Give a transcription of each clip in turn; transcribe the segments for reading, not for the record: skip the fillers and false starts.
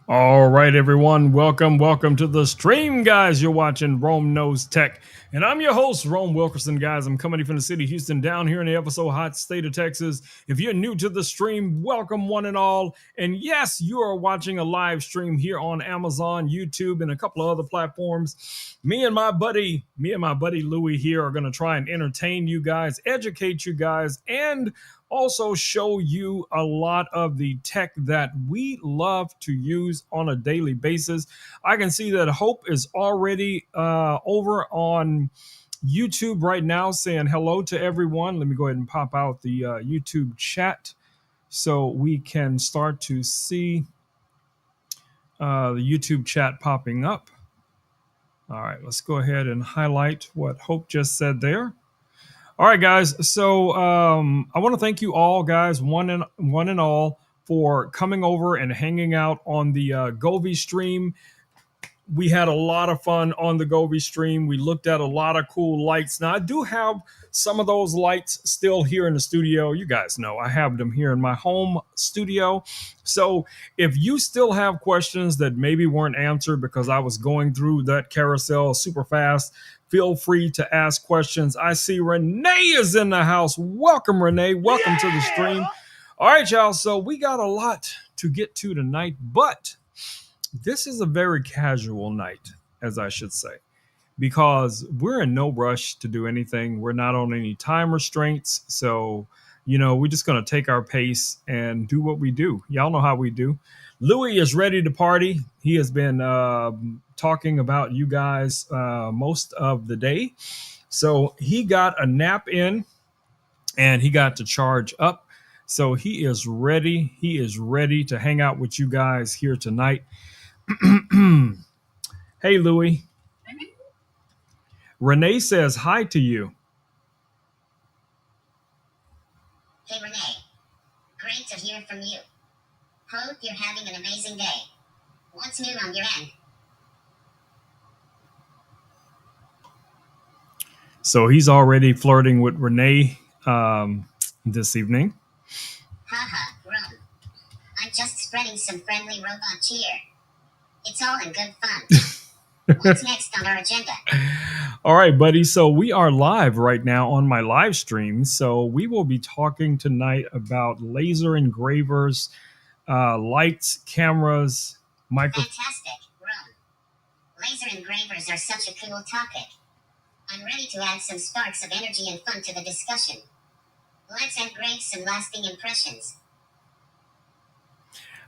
All right, everyone. Welcome to the stream, guys. You're watching Rome Knows Tech. And I'm your host, Rome Wilkerson, guys. I'm coming to you from the city of Houston, down here in the ever so hot state of Texas. If you're new to the stream, welcome one and all. And yes, you are watching a live stream here on Amazon, YouTube, and a couple of other platforms. Me and my buddy Louie here are going to try and entertain you guys, educate you guys, and also show you a lot of the tech that we love to use on a daily basis. I can see that Hope is already over on YouTube right now saying hello to everyone. Let me go ahead and pop out the YouTube chat so we can start to see the YouTube chat popping up. All right, let's go ahead and highlight what Hope just said there. All right, guys. So I want to thank you all, guys, one and all, for coming over and hanging out on the Govi stream. We had a lot of fun on the Govi stream. We looked at a lot of cool lights. Now, I do have some of those lights still here in the studio. You guys know I have them here in my home studio. So if you still have questions that maybe weren't answered because I was going through that carousel super fast, feel free to ask questions. I see Renee is in the house. Welcome, Renee. Welcome to the stream. All right, y'all. So we got a lot to get to tonight, but this is a very casual night, as I should say, because we're in no rush to do anything. We're not on any time restraints. So, we're just going to take our pace and do what we do. Y'all know how we do. Louis is ready to party. He has been talking about you guys most of the day. So he got a nap in and he got to charge up. So he is ready. He is ready to hang out with you guys here tonight. Hey, Louis. Renee says hi to you. Hey, Renee. Great to hear from you. Hope you're having an amazing day. What's new on your end? So he's already flirting with Renee this evening. Haha, Ron. I'm just spreading some friendly robot cheer. It's all in good fun. What's next on our agenda? All right, buddy. So we are live right now on my live stream. So we will be talking tonight about laser engravers, lights, cameras, microphones. Fantastic, Ron. Laser engravers are such a cool topic. I'm ready to add some sparks of energy and fun to the discussion. Let's engrave some lasting impressions.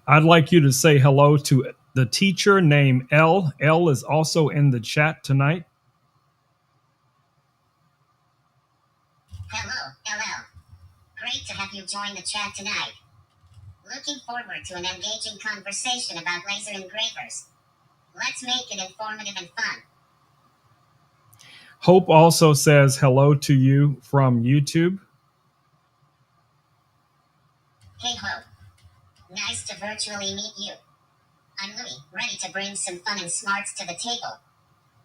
I'd like you to say hello to the teacher named L. L is also in the chat tonight. Hello, LL. Great to have you join the chat tonight. Looking forward to an engaging conversation about laser engravers. Let's make it informative and fun. Hope also says hello to you from YouTube. Hey, Hope. Nice to virtually meet you. I'm Louie, ready to bring some fun and smarts to the table.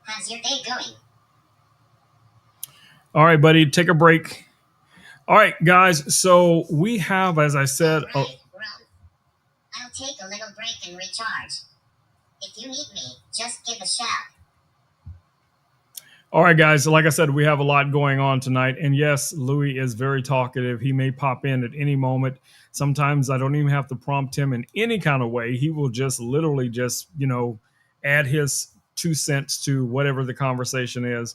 How's your day going? All right, buddy, take a break. All right, guys. So we have, as I said, All right, Ron. I'll take a little break and recharge. If you need me, just give a shout. all right, guys. Like I said, we have a lot going on tonight. And yes, Louis is very talkative. He may pop in at any moment. Sometimes I don't even have to prompt him in any kind of way. He will just literally add his 2 cents to whatever the conversation is.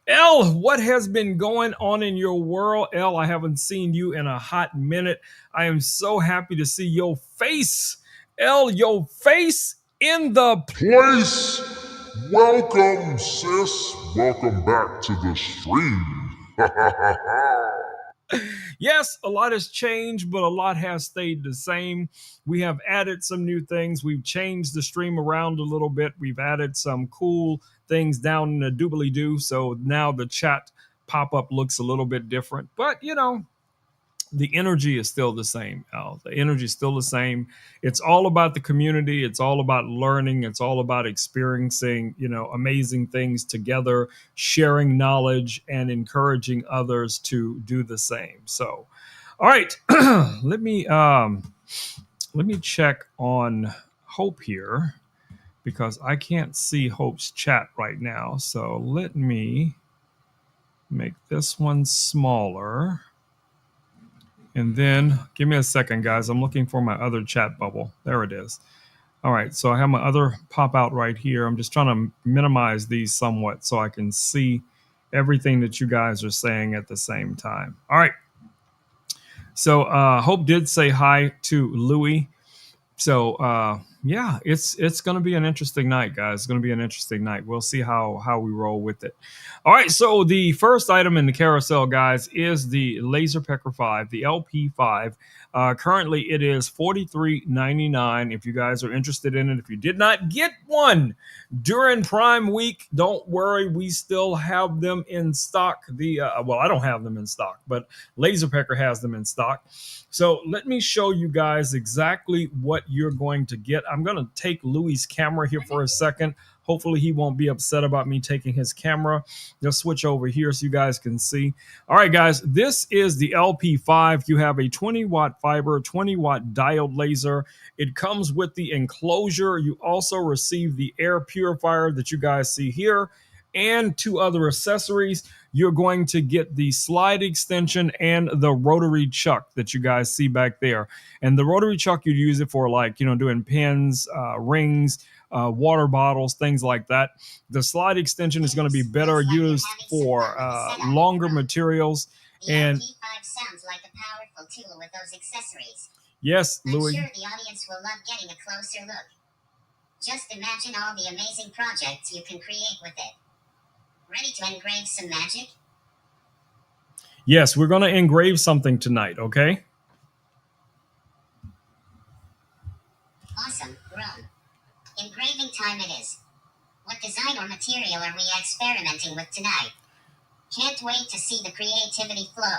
L, what has been going on in your world? L, I haven't seen you in a hot minute. I am so happy to see your face. L, your face in the place. Welcome, sis. Welcome back to the stream. Yes, a lot has changed, but a lot has stayed the same. We have added some new things. We've changed the stream around a little bit. We've added some cool things down in the doobly doo. So now the chat pop up looks a little bit different. But, the energy is still the same, Al. The energy is still the same. It's all about the community. It's all about learning. It's all about experiencing, amazing things together, sharing knowledge, and encouraging others to do the same. So, all right, let me check on Hope here because I can't see Hope's chat right now. So let me make this one smaller. And then give me a second, guys. I'm looking for my other chat bubble. There it is. All right, so I have my other pop out right here. I'm just trying to minimize these somewhat so I can see everything that you guys are saying at the same time. All right. So Hope did say hi to Louie. So yeah, it's going to be an interesting night, guys. It's going to be an interesting night. We'll see how we roll with it. All right, so the first item in the carousel, guys, is the Laser Pecker 5, the LP5. Currently, it is $43.99. If you guys are interested in it, if you did not get one during Prime Week, don't worry, we still have them in stock. Well, I don't have them in stock, but Laser Pecker has them in stock. So let me show you guys exactly what you're going to get. I'm going to take Louie's camera here for a second. Hopefully he won't be upset about me taking his camera. Just switch over here so you guys can see. All right, guys, this is the LP5. You have a 20-watt fiber, 20-watt diode laser. It comes with the enclosure. You also receive the air purifier that you guys see here and 2 other accessories. You're going to get the slide extension and the rotary chuck that you guys see back there. And the rotary chuck, you'd use it for, like, doing pins, rings, water bottles, things like that. The slide extension is going to be better used for longer materials. And LP5 sounds like a powerful tool with those accessories. Yes, Louis. I'm sure the audience will love getting a closer look. Just imagine all the amazing projects you can create with it. Ready to engrave some magic? Yes, we're going to engrave something tonight, okay? Awesome, Rome. Engraving time it is. What design or material are we experimenting with tonight? Can't wait to see the creativity flow.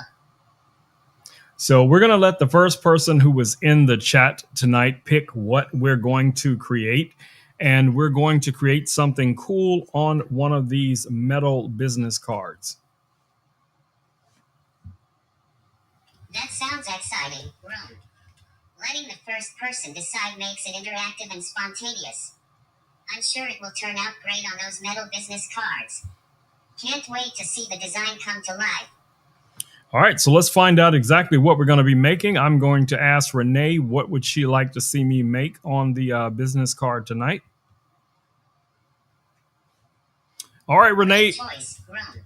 So we're going to let the first person who was in the chat tonight pick what we're going to create. And we're going to create something cool on one of these metal business cards. That sounds exciting, Rome. Letting the first person decide makes it interactive and spontaneous. I'm sure it will turn out great on those metal business cards. Can't wait to see the design come to life. All right, so let's find out exactly what we're going to be making. I'm going to ask Renee what would she like to see me make on the business card tonight. All right, Renee. Great choice, Rome.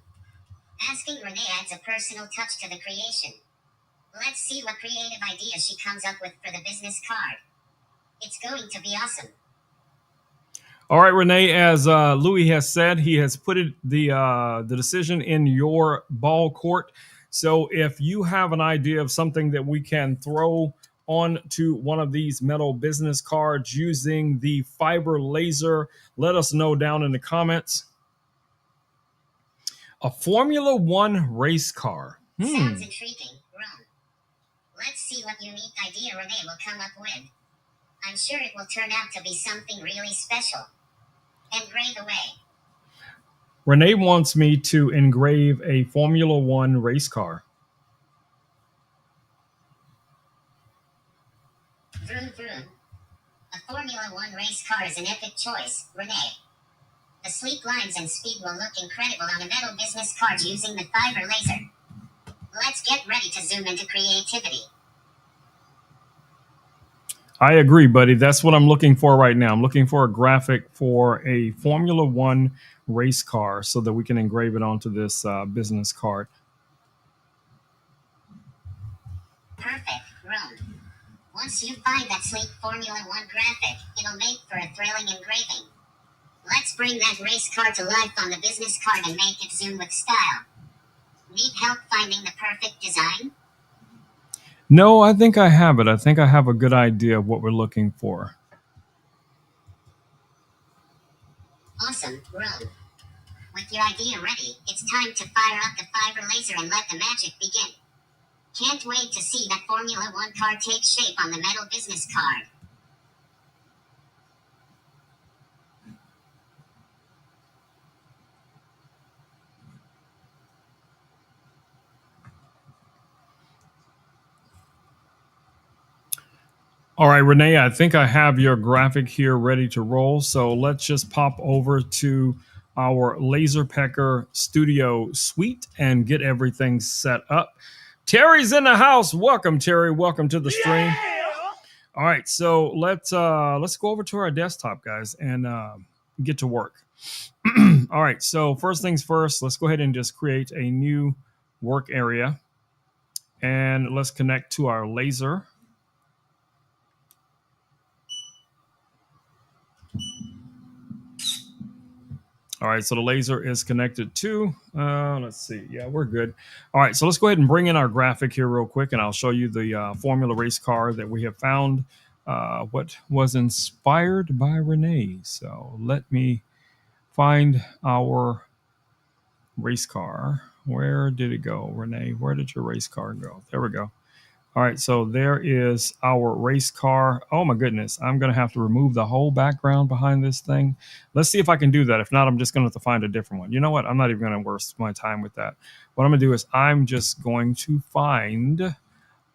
Asking Renee adds a personal touch to the creation. Let's see what creative idea she comes up with for the business card. It's going to be awesome. All right, Renee, as Louis has said, he has put the decision in your ball court. So if you have an idea of something that we can throw onto one of these metal business cards using the fiber laser, let us know down in the comments. A Formula One race car. Sounds intriguing, Ron. Let's see what unique idea Renee will come up with. I'm sure it will turn out to be something really special. Engrave away. Renee wants me to engrave a Formula One race car. Vroom vroom. A Formula One race car is an epic choice, Renee. The sleek lines and speed will look incredible on a metal business card using the fiber laser. Let's get ready to zoom into creativity. I agree, buddy. That's what I'm looking for right now. I'm looking for a graphic for a Formula One race car so that we can engrave it onto this business card. Perfect, Rome. Once you find that sleek Formula One graphic, it'll make for a thrilling engraving. Let's bring that race car to life on the business card and make it zoom with style. Need help finding the perfect design? No, I think I have it. I think I have a good idea of what we're looking for. Awesome, Rome. With your idea ready, it's time to fire up the fiber laser and let the magic begin. Can't wait to see that Formula One car take shape on the metal business card. All right, Renee, I think I have your graphic here ready to roll. So let's just pop over to our Laserpecker Studio suite and get everything set up. Terry's in the house. Welcome, Terry. Welcome to the stream. All right, so let's go over to our desktop, guys, and get to work. All right, so first things first, let's go ahead and just create a new work area, and let's connect to our laser. All right, so the laser is connected to, let's see. Yeah, we're good. All right, so let's go ahead and bring in our graphic here real quick, and I'll show you the Formula race car that we have found, what was inspired by Renee. So let me find our race car. Where did it go, Renee? Where did your race car go? There we go. All right, so there is our race car. Oh my goodness, I'm going to have to remove the whole background behind this thing. Let's see if I can do that. If not, I'm just going to have to find a different one. You know what? I'm not even going to waste my time with that. What I'm going to do is I'm just going to find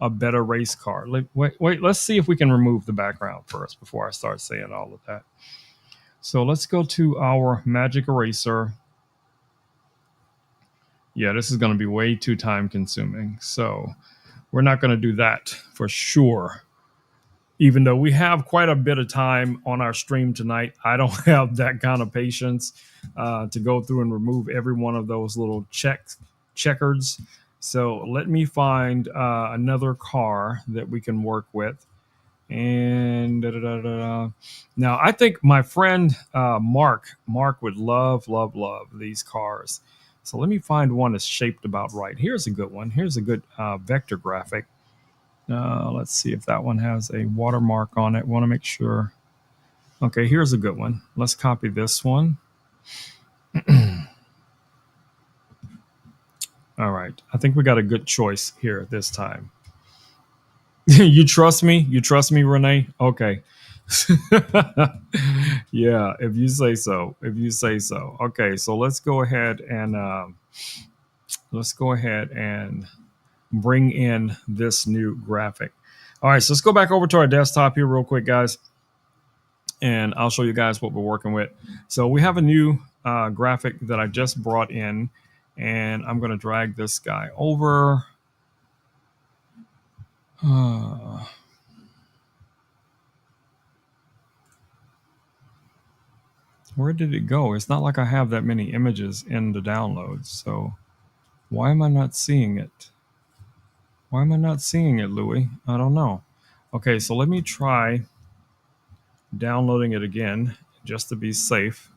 a better race car. Wait, let's see if we can remove the background first before I start saying all of that. So let's go to our magic eraser. Yeah, this is going to be way too time consuming. So we're not going to do that for sure. Even though we have quite a bit of time on our stream tonight, I don't have that kind of patience to go through and remove every one of those little checkers. So let me find another car that we can work with. And now I think my friend Mark would love these cars. So let me find one that's shaped about right. Here's a good one. Here's a good vector graphic. Let's see if that one has a watermark on it. Want to make sure. Okay, here's a good one. Let's copy this one. All right. I think we got a good choice here this time. You trust me? You trust me, Renee? Okay. Yeah, if you say so. If you say so. Okay, so let's go ahead and bring in this new graphic. All right, so let's go back over to our desktop here real quick, guys, and I'll show you guys what we're working with. So we have a new graphic that I just brought in, and I'm going to drag this guy over. Where did it go? It's not like I have that many images in the downloads, so why am I not seeing it? Why am I not seeing it, Louis? I don't know. Okay, so let me try downloading it again just to be safe.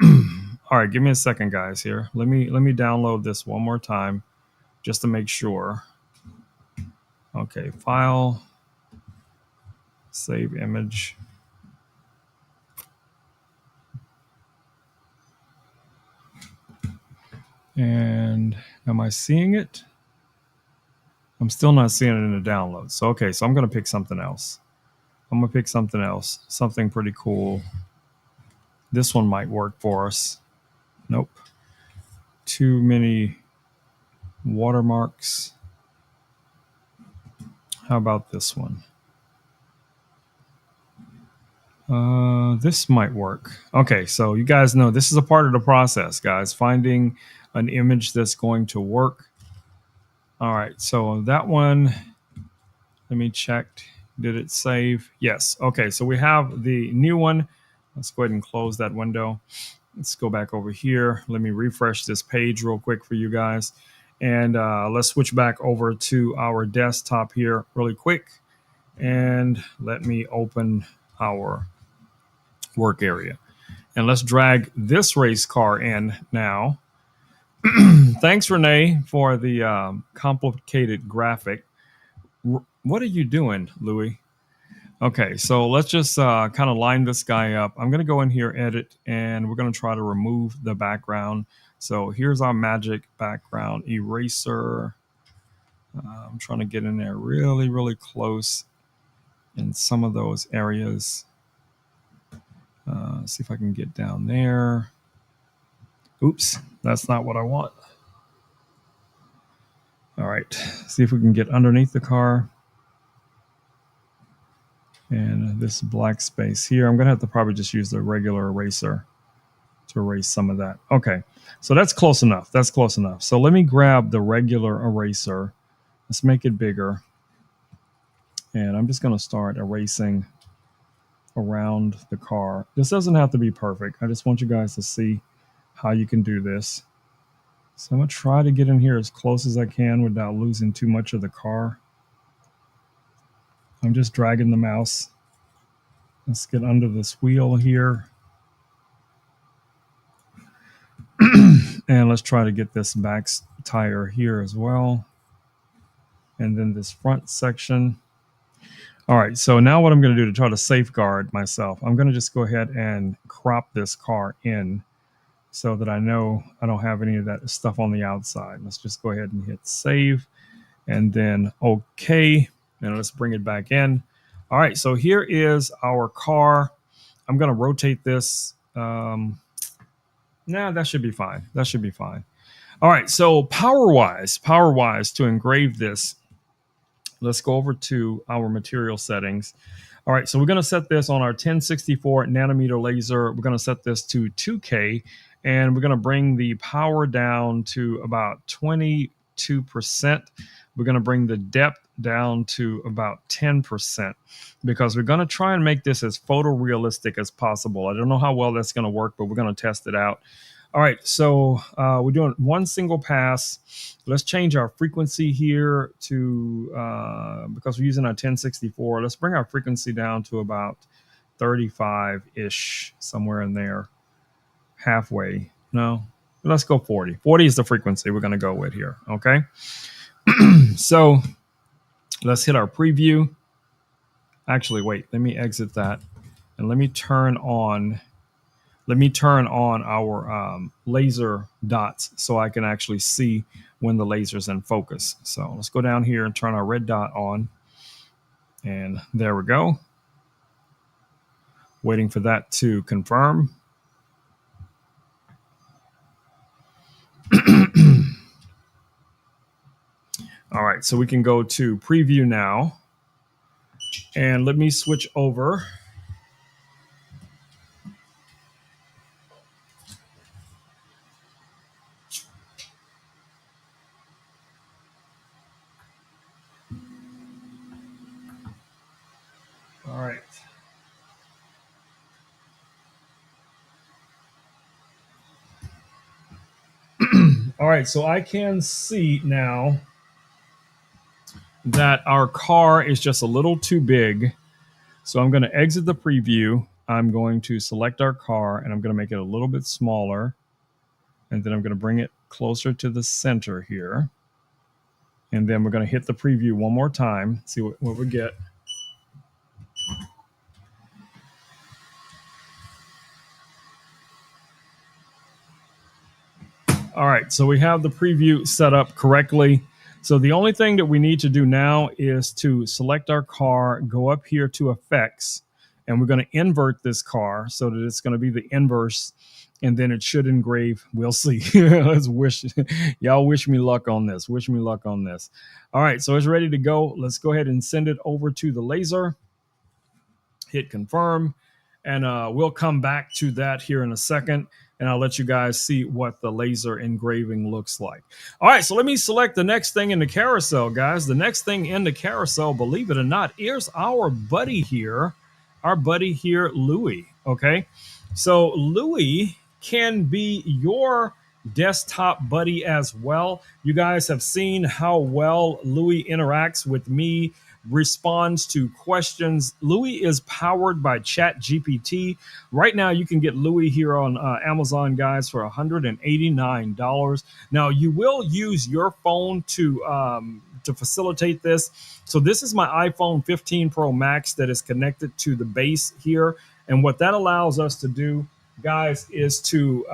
All right, give me a second, guys. Here, let me download this one more time just to make sure. Okay, file, save image. And am I seeing it? I'm still not seeing it in the download. So, okay, so I'm going to pick something else. I'm going to pick something else, something pretty cool. This one might work for us. Nope. Too many watermarks. How about this one? This might work. Okay, so you guys know this is a part of the process, guys. Finding an image that's going to work. All right, so that one, let me check. Did it save? Yes. Okay, so we have the new one. Let's go ahead and close that window. Let's go back over here. Let me refresh this page real quick for you guys. And let's switch back over to our desktop here really quick. And let me open our work area. And let's drag this race car in now. Thanks, Renee, for the complicated graphic. What are you doing, Louis? Okay, so let's just kind of line this guy up. I'm going to go in here, edit, and we're going to try to remove the background. So here's our magic background eraser. I'm trying to get in there really, really close in some of those areas. See if I can get down there. Oops, that's not what I want. All right, see if we can get underneath the car. And this black space here, I'm going to have to probably just use the regular eraser to erase some of that. Okay, so that's close enough. That's close enough. So let me grab the regular eraser. Let's make it bigger. And I'm just going to start erasing around the car. This doesn't have to be perfect. I just want you guys to see how you can do this. So I'm going to try to get in here as close as I can without losing too much of the car. I'm just dragging the mouse. Let's get under this wheel here. And let's try to get this back tire here as well. And then this front section. All right, so now what I'm going to do to try to safeguard myself, I'm going to just go ahead and crop this car in so that I know I don't have any of that stuff on the outside. Let's just go ahead and hit save and then OK. And let's bring it back in. All right, so here is our car. I'm going to rotate this. That should be fine. That should be fine. All right, so power-wise, to engrave this, let's go over to our material settings. All right, so we're going to set this on our 1064 nanometer laser. We're going to set this to 2K, and we're going to bring the power down to about 22%. We're going to bring the depth down to about 10% because we're going to try and make this as photorealistic as possible. I don't know how well that's going to work, but we're going to test it out. All right, so we're doing one single pass. Let's change our frequency here to, because we're using our 1064, let's bring our frequency down to about 35-ish, somewhere in there, halfway. No, let's go 40. 40 is the frequency we're going to go with here, okay? So let's hit our preview. Actually, wait, let me exit that and let me turn on our laser dots so I can actually see when the laser's in focus. So let's go down here and turn our red dot on. And there we go. Waiting for that to confirm. All right, so we can go to preview now. And let me switch over. All right. All right, so I can see now that our car is just a little too big. So I'm going to exit the preview. I'm going to select our car and I'm going to make it a little bit smaller. And then I'm going to bring it closer to the center here. And then we're going to hit the preview one more time, see what we get. All right, so we have the preview set up correctly. So the only thing that we need to do now is to select our car, go up here to effects, and we're going to invert this car so that it's going to be the inverse, and then it should engrave. We'll see. Let's y'all wish me luck on this. Wish me luck on this. All right, so it's ready to go. Let's go ahead and send it over to the laser. Hit confirm, and we'll come back to that here in a second. And I'll let you guys see what the laser engraving looks like. All right, so let me select the next thing in the carousel, guys. The next thing in the carousel, believe it or not, is our buddy here, Louis, okay? So Louis can be your desktop buddy as well. You guys have seen how well Louis interacts with me, responds to questions. Louis is powered by ChatGPT. Right now, you can get Louis here on Amazon, guys, for $189. Now, you will use your phone to facilitate this. So this is my iPhone 15 Pro Max that is connected to the base here. And what that allows us to do, guys, is to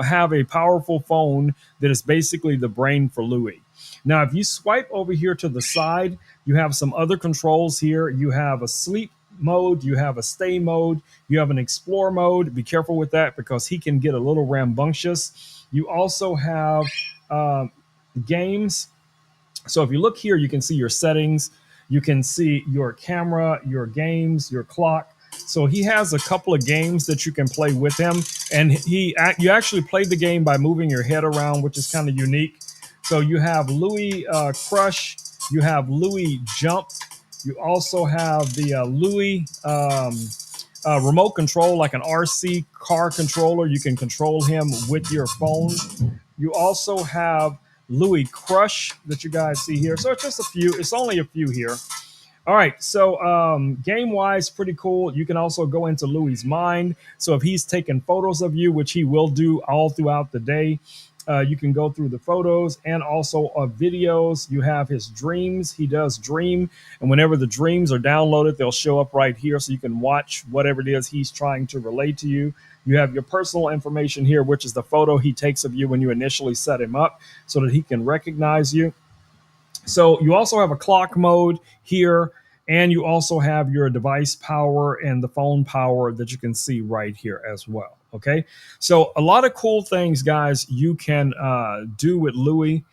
have a powerful phone that is basically the brain for Louis. Now, if you swipe over here to the side, you have some other controls here. You have a sleep mode, you have a stay mode, you have an explore mode. Be careful with that because he can get a little rambunctious. You also have games. So if you look here, you can see your settings. You can see your camera, your games, your clock. So he has a couple of games that you can play with him, and you actually play the game by moving your head around, which is kind of unique. So you have Louis Crush, you have Louis Jump, you also have the Louis remote control, like an RC car controller. You can control him with your phone. You also have Louis Crush that you guys see here. So it's just a few. It's only a few here. All right, so game wise, pretty cool. You can also go into Louis's mind. So if he's taking photos of you, which he will do all throughout the day, you can go through the photos and also videos. You have his dreams. He does dream. And whenever the dreams are downloaded, they'll show up right here so you can watch whatever it is he's trying to relate to you. You have your personal information here, which is the photo he takes of you when you initially set him up so that he can recognize you. So you also have a clock mode here, and you also have your device power and the phone power that you can see right here as well. Okay, so a lot of cool things, guys, you can do with Louis.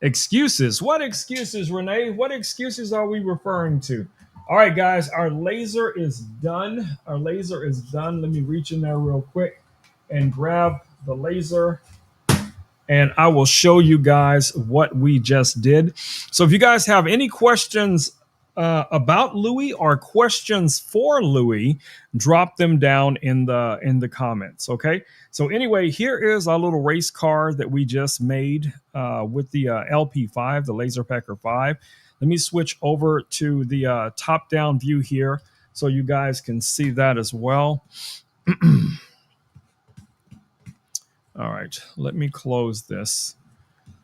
Excuses. What excuses, Renee? What excuses are we referring to? All right, guys, our laser is done. Our laser is done. Let me reach in there real quick and grab the laser, and I will show you guys what we just did. So if you guys have any questions about Louis or questions for Louis, drop them down in the comments. Okay. So anyway, here is our little race car that we just made with the LP5, the Laser Pecker 5. Let me switch over to the top down view here so you guys can see that as well. All right, let me close this.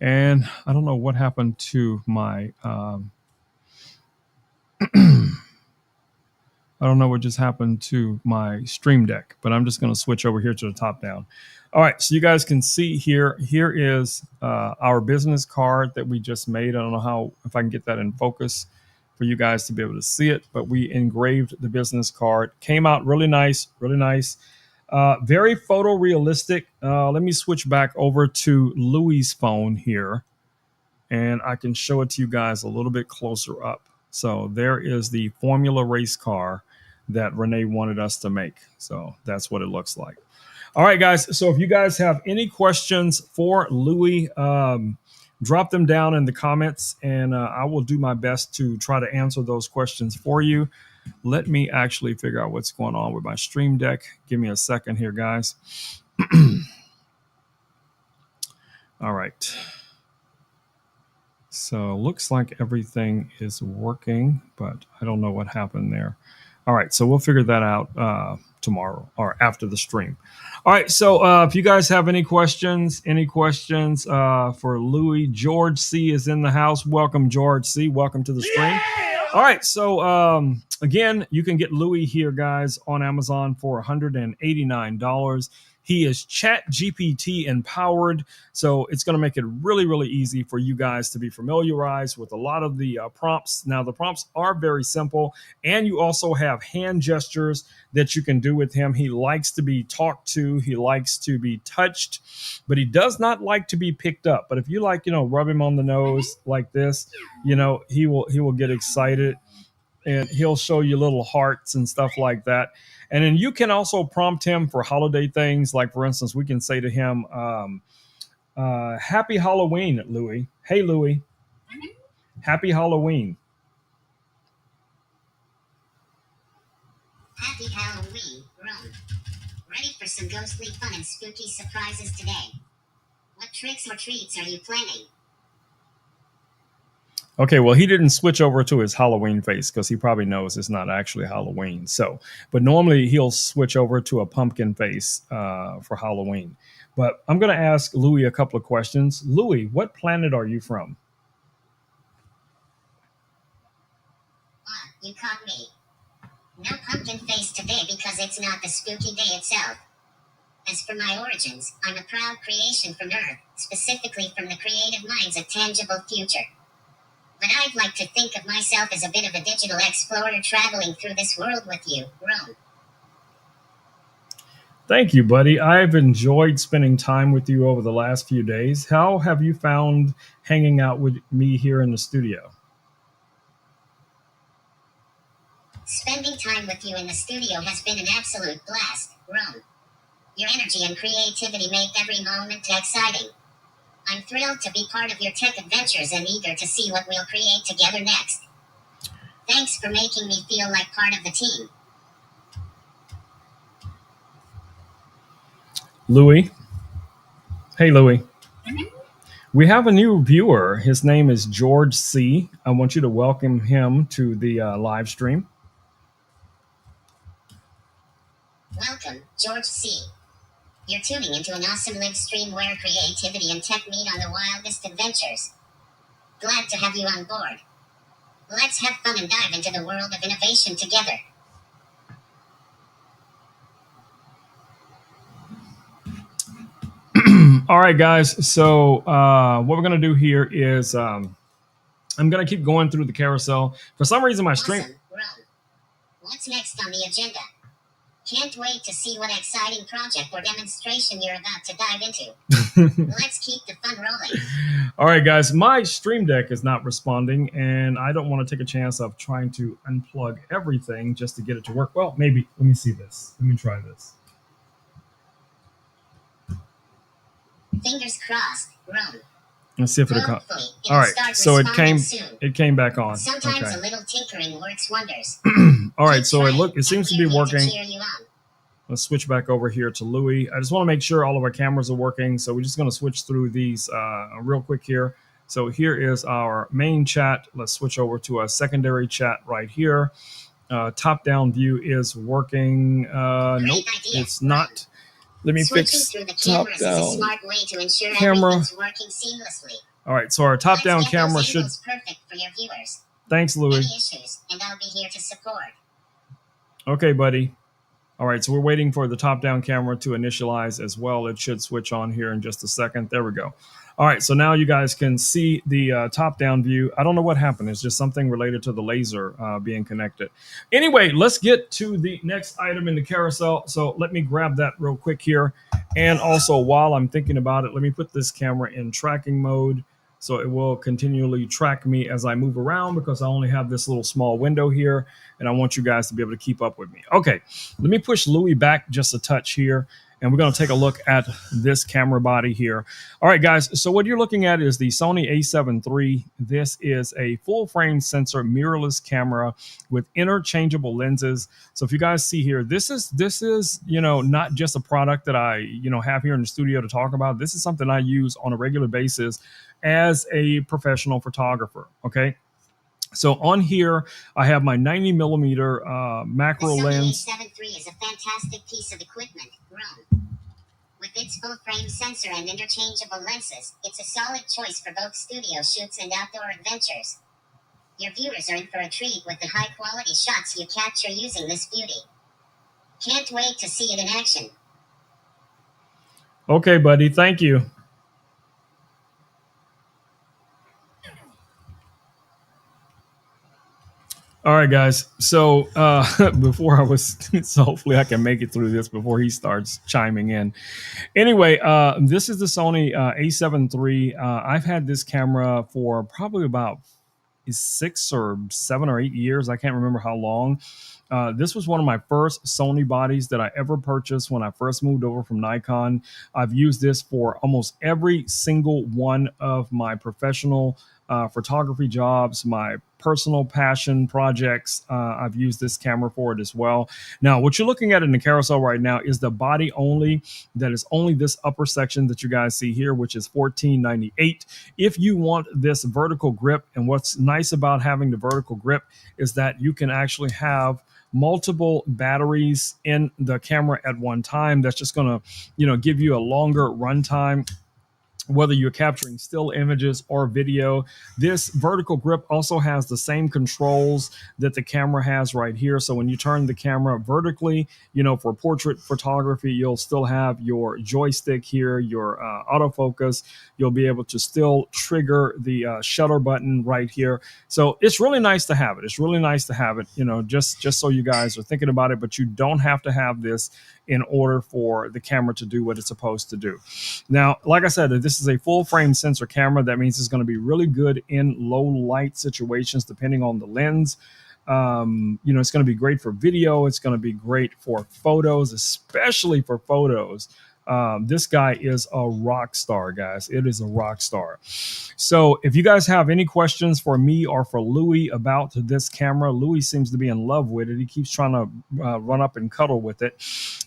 And I don't know what happened to my, I don't know what just happened to my Stream Deck, but I'm just going to switch over here to the top down. All right, so you guys can see here is our business card that we just made. I don't know if I can get that in focus for you guys to be able to see it, but we engraved the business card. Came out really nice, really nice. Very photorealistic. Let me switch back over to Louis' phone here, and I can show it to you guys a little bit closer up. So there is the Formula race car that Renee wanted us to make. So that's what it looks like. All right, guys. So if you guys have any questions for Louis, drop them down in the comments, and I will do my best to try to answer those questions for you. Let me actually figure out what's going on with my Stream Deck. Give me a second here, guys. All right. So looks like everything is working, but I don't know what happened there. All right, so we'll figure that out tomorrow or after the stream. All right, so if you guys have any questions for Louis, George C is in the house. Welcome, George C. Welcome to the stream. All right, so again, you can get Louis here, guys, on Amazon for $189. He is Chat GPT empowered, so it's going to make it really, really easy for you guys to be familiarized with a lot of the prompts. Now, the prompts are very simple, and you also have hand gestures that you can do with him. He likes to be talked to. He likes to be touched, but he does not like to be picked up. But if you like, rub him on the nose like this, he will get excited, and he'll show you little hearts and stuff like that. And then you can also prompt him for holiday things. Like, for instance, we can say to him, Happy Halloween, Louis. Hey, Louis. Happy Halloween. Happy Halloween, Rome. Ready for some ghostly fun and spooky surprises today. What tricks or treats are you planning? Okay, well, he didn't switch over to his Halloween face because he probably knows it's not actually Halloween. So, but normally he'll switch over to a pumpkin face for Halloween. But I'm going to ask Louis a couple of questions. Louis, what planet are you from? You caught me. No pumpkin face today because it's not the spooky day itself. As for my origins, I'm a proud creation from Earth, specifically from the creative minds of Tangible Future. But I'd like to think of myself as a bit of a digital explorer traveling through this world with you, Rome. Thank you, buddy. I've enjoyed spending time with you over the last few days. How have you found hanging out with me here in the studio? Spending time with you in the studio has been an absolute blast, Rome. Your energy and creativity make every moment exciting. I'm thrilled to be part of your tech adventures and eager to see what we'll create together next. Thanks for making me feel like part of the team. Louis. Hey, Louis. We have a new viewer. His name is George C. I want you to welcome him to the live stream. Welcome, George C. You're tuning into an awesome live stream where creativity and tech meet on the wildest adventures. Glad to have you on board. Let's have fun and dive into the world of innovation together. All right, guys. So what we're gonna do here is I'm gonna keep going through the carousel. For some reason, my stream. Awesome, Rome. What's next on the agenda? Can't wait to see what exciting project or demonstration you're about to dive into. Let's keep the fun rolling. All right, guys. My stream deck is not responding, and I don't want to take a chance of trying to unplug everything just to get it to work. Well, maybe. Let me see this. Let me try this. Fingers crossed, Rome. Let's see if it'll come. Hopefully, All right, start so it responding came. soon. It came back on. Sometimes Okay. a little tinkering works wonders. All right, Keep so it trying, it seems to and be we're here to working. cheer you on. Let's switch back over here to Louis. I just want to make sure all of our cameras are working. So we're just going to switch through these real quick here. So here is our main chat. Let's switch over to a secondary chat right here. Top-down view is working. Nope, idea. it's not. Let me Switching fix through the cameras is a top-down smart way to ensure camera. everything's working seamlessly. All right, so our top-down Let's get camera those should. angles perfect for your viewers. Thanks, Any Louis. issues, and I'll be here to support. Okay, buddy. All right, so we're waiting for the top-down camera to initialize as well. It should switch on here in just a second. There we go. All right, so now you guys can see the top-down view. I don't know what happened. It's just something related to the laser being connected. Anyway, let's get to the next item in the carousel. So let me grab that real quick here. And also, while I'm thinking about it, let me put this camera in tracking mode. So it will continually track me as I move around because I only have this little small window here. And I want you guys to be able to keep up with me. Okay, let me push Louis back just a touch here. And we're going to take a look at this camera body here. All right, guys. So what you're looking at is the Sony a7 III. This is a full frame sensor mirrorless camera with interchangeable lenses. So if you guys see here, this is not just a product that I have here in the studio to talk about. This is something I use on a regular basis as a professional photographer. Okay. So on here, I have my 90 millimeter macro the Sony lens. a7 III is a fantastic piece of equipment, Rome. With its full-frame sensor and interchangeable lenses, it's a solid choice for both studio shoots and outdoor adventures. Your viewers are in for a treat with the high-quality shots you capture using this beauty. Can't wait to see it in action. Okay, buddy. Thank you. All right, guys. So before I was, so hopefully I can make it through this before he starts chiming in. Anyway, this is the Sony a7 III. I've had this camera for probably about 6 or 7 or 8 years. I can't remember how long. This was one of my first Sony bodies that I ever purchased when I first moved over from Nikon. I've used this for almost every single one of my professional photography jobs, my personal passion projects. I've used this camera for it as well. Now, what you're looking at in the carousel right now is the body only. That is only this upper section that you guys see here, which is $14.98. If you want this vertical grip, and what's nice about having the vertical grip is that you can actually have multiple batteries in the camera at one time. That's just going to, give you a longer runtime. whether you're capturing still images or video. This vertical grip also has the same controls that the camera has right here. So when you turn the camera vertically, for portrait photography, you'll still have your joystick here, your autofocus. You'll be able to still trigger the shutter button right here. So it's really nice to have it. It's really nice to have it, just so you guys are thinking about it, but you don't have to have this in order for the camera to do what it's supposed to do. Now, like I said, this is a full frame sensor camera. That means it's going to be really good in low light situations, depending on the lens. It's going to be great for video. It's going to be great for photos, especially for photos. This guy is a rock star, guys. It is a rock star. So if you guys have any questions for me or for Louis about this camera, Louis seems to be in love with it. He keeps trying to run up and cuddle with it.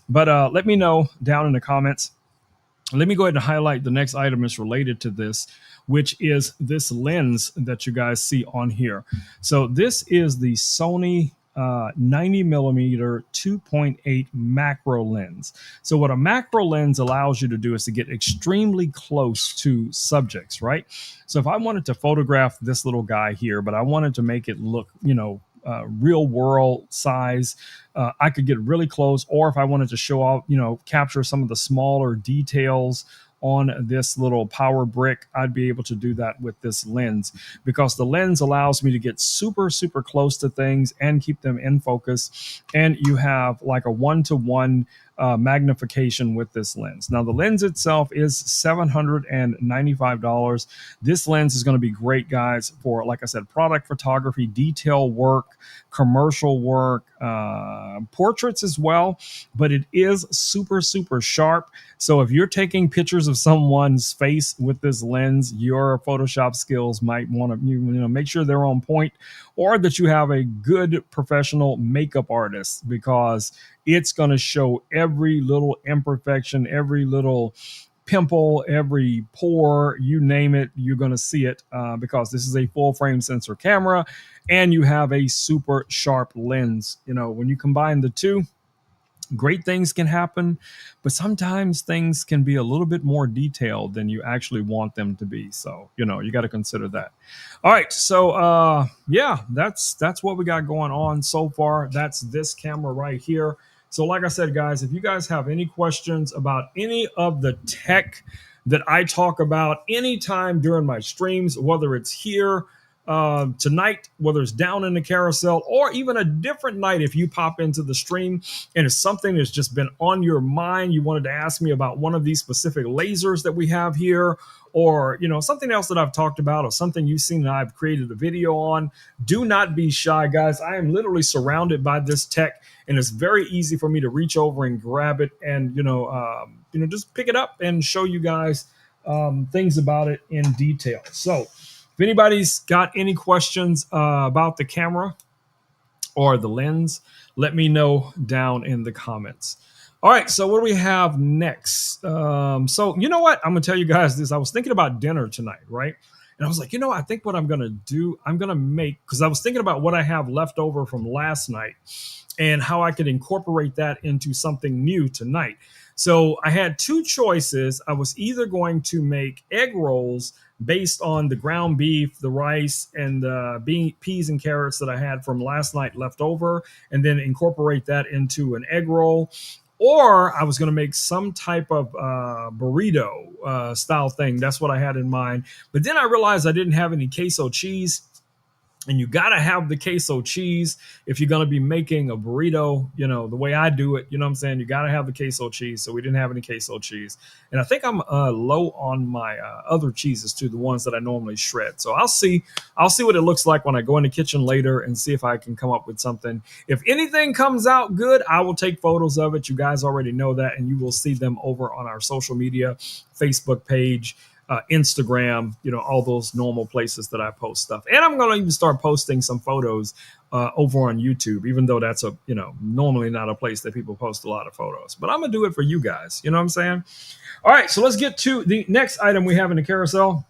But let me know down in the comments. Let me go ahead and highlight the next item that's related to this, which is this lens that you guys see on here. So this is the Sony 90 millimeter 2.8 macro lens. So what a macro lens allows you to do is to get extremely close to subjects, right? So if I wanted to photograph this little guy here, but I wanted to make it look, real world size, I could get really close. Or if I wanted to show off, capture some of the smaller details on this little power brick, I'd be able to do that with this lens, because the lens allows me to get super, super close to things and keep them in focus. And you have like a one-to-one magnification with this lens. Now, the lens itself is $795. This lens is going to be great, guys, for, like I said, product photography, detail work, commercial work, portraits as well. But it is super, super sharp. So if you're taking pictures of someone's face with this lens, your Photoshop skills might want to make sure they're on point, or that you have a good professional makeup artist, because it's going to show every little imperfection, every little pimple, every pore, you name it, you're going to see it, because this is a full frame sensor camera and you have a super sharp lens. When you combine the two, great things can happen, but sometimes things can be a little bit more detailed than you actually want them to be. So, you got to consider that. All right. So, that's what we got going on so far. That's this camera right here. So like I said, guys, if you guys have any questions about any of the tech that I talk about anytime during my streams, whether it's here tonight, whether it's down in the carousel, or even a different night, if you pop into the stream and it's something that's just been on your mind, you wanted to ask me about one of these specific lasers that we have here, or something else that I've talked about, or something you've seen that I've created a video on, do not be shy, guys. I am literally surrounded by this tech, and it's very easy for me to reach over and grab it and just pick it up and show you guys things about it in detail. So if anybody's got any questions about the camera or the lens, let me know down in the comments. All right, so what do we have next? So you know what? I'm going to tell you guys this. I was thinking about dinner tonight, right? And I was like, I think what I'm going to do, I'm going to make, because I was thinking about what I have left over from last night and how I could incorporate that into something new tonight. So I had two choices. I was either going to make egg rolls based on the ground beef, the rice, and the peas and carrots that I had from last night left over, and then incorporate that into an egg roll. Or I was going to make some type of burrito style thing. That's what I had in mind. But then I realized I didn't have any queso cheese. And you got to have the queso cheese if you're going to be making a burrito, the way I do it. You know what I'm saying? You got to have the queso cheese. So we didn't have any queso cheese. And I think I'm low on my other cheeses too, the ones that I normally shred. So I'll see what it looks like when I go in the kitchen later and see if I can come up with something. If anything comes out good, I will take photos of it. You guys already know that, and you will see them over on our social media, Facebook page, Instagram, all those normal places that I post stuff. And I'm going to even start posting some photos over on YouTube, even though that's normally not a place that people post a lot of photos. But I'm going to do it for you guys. You know what I'm saying? All right, so let's get to the next item we have in the carousel.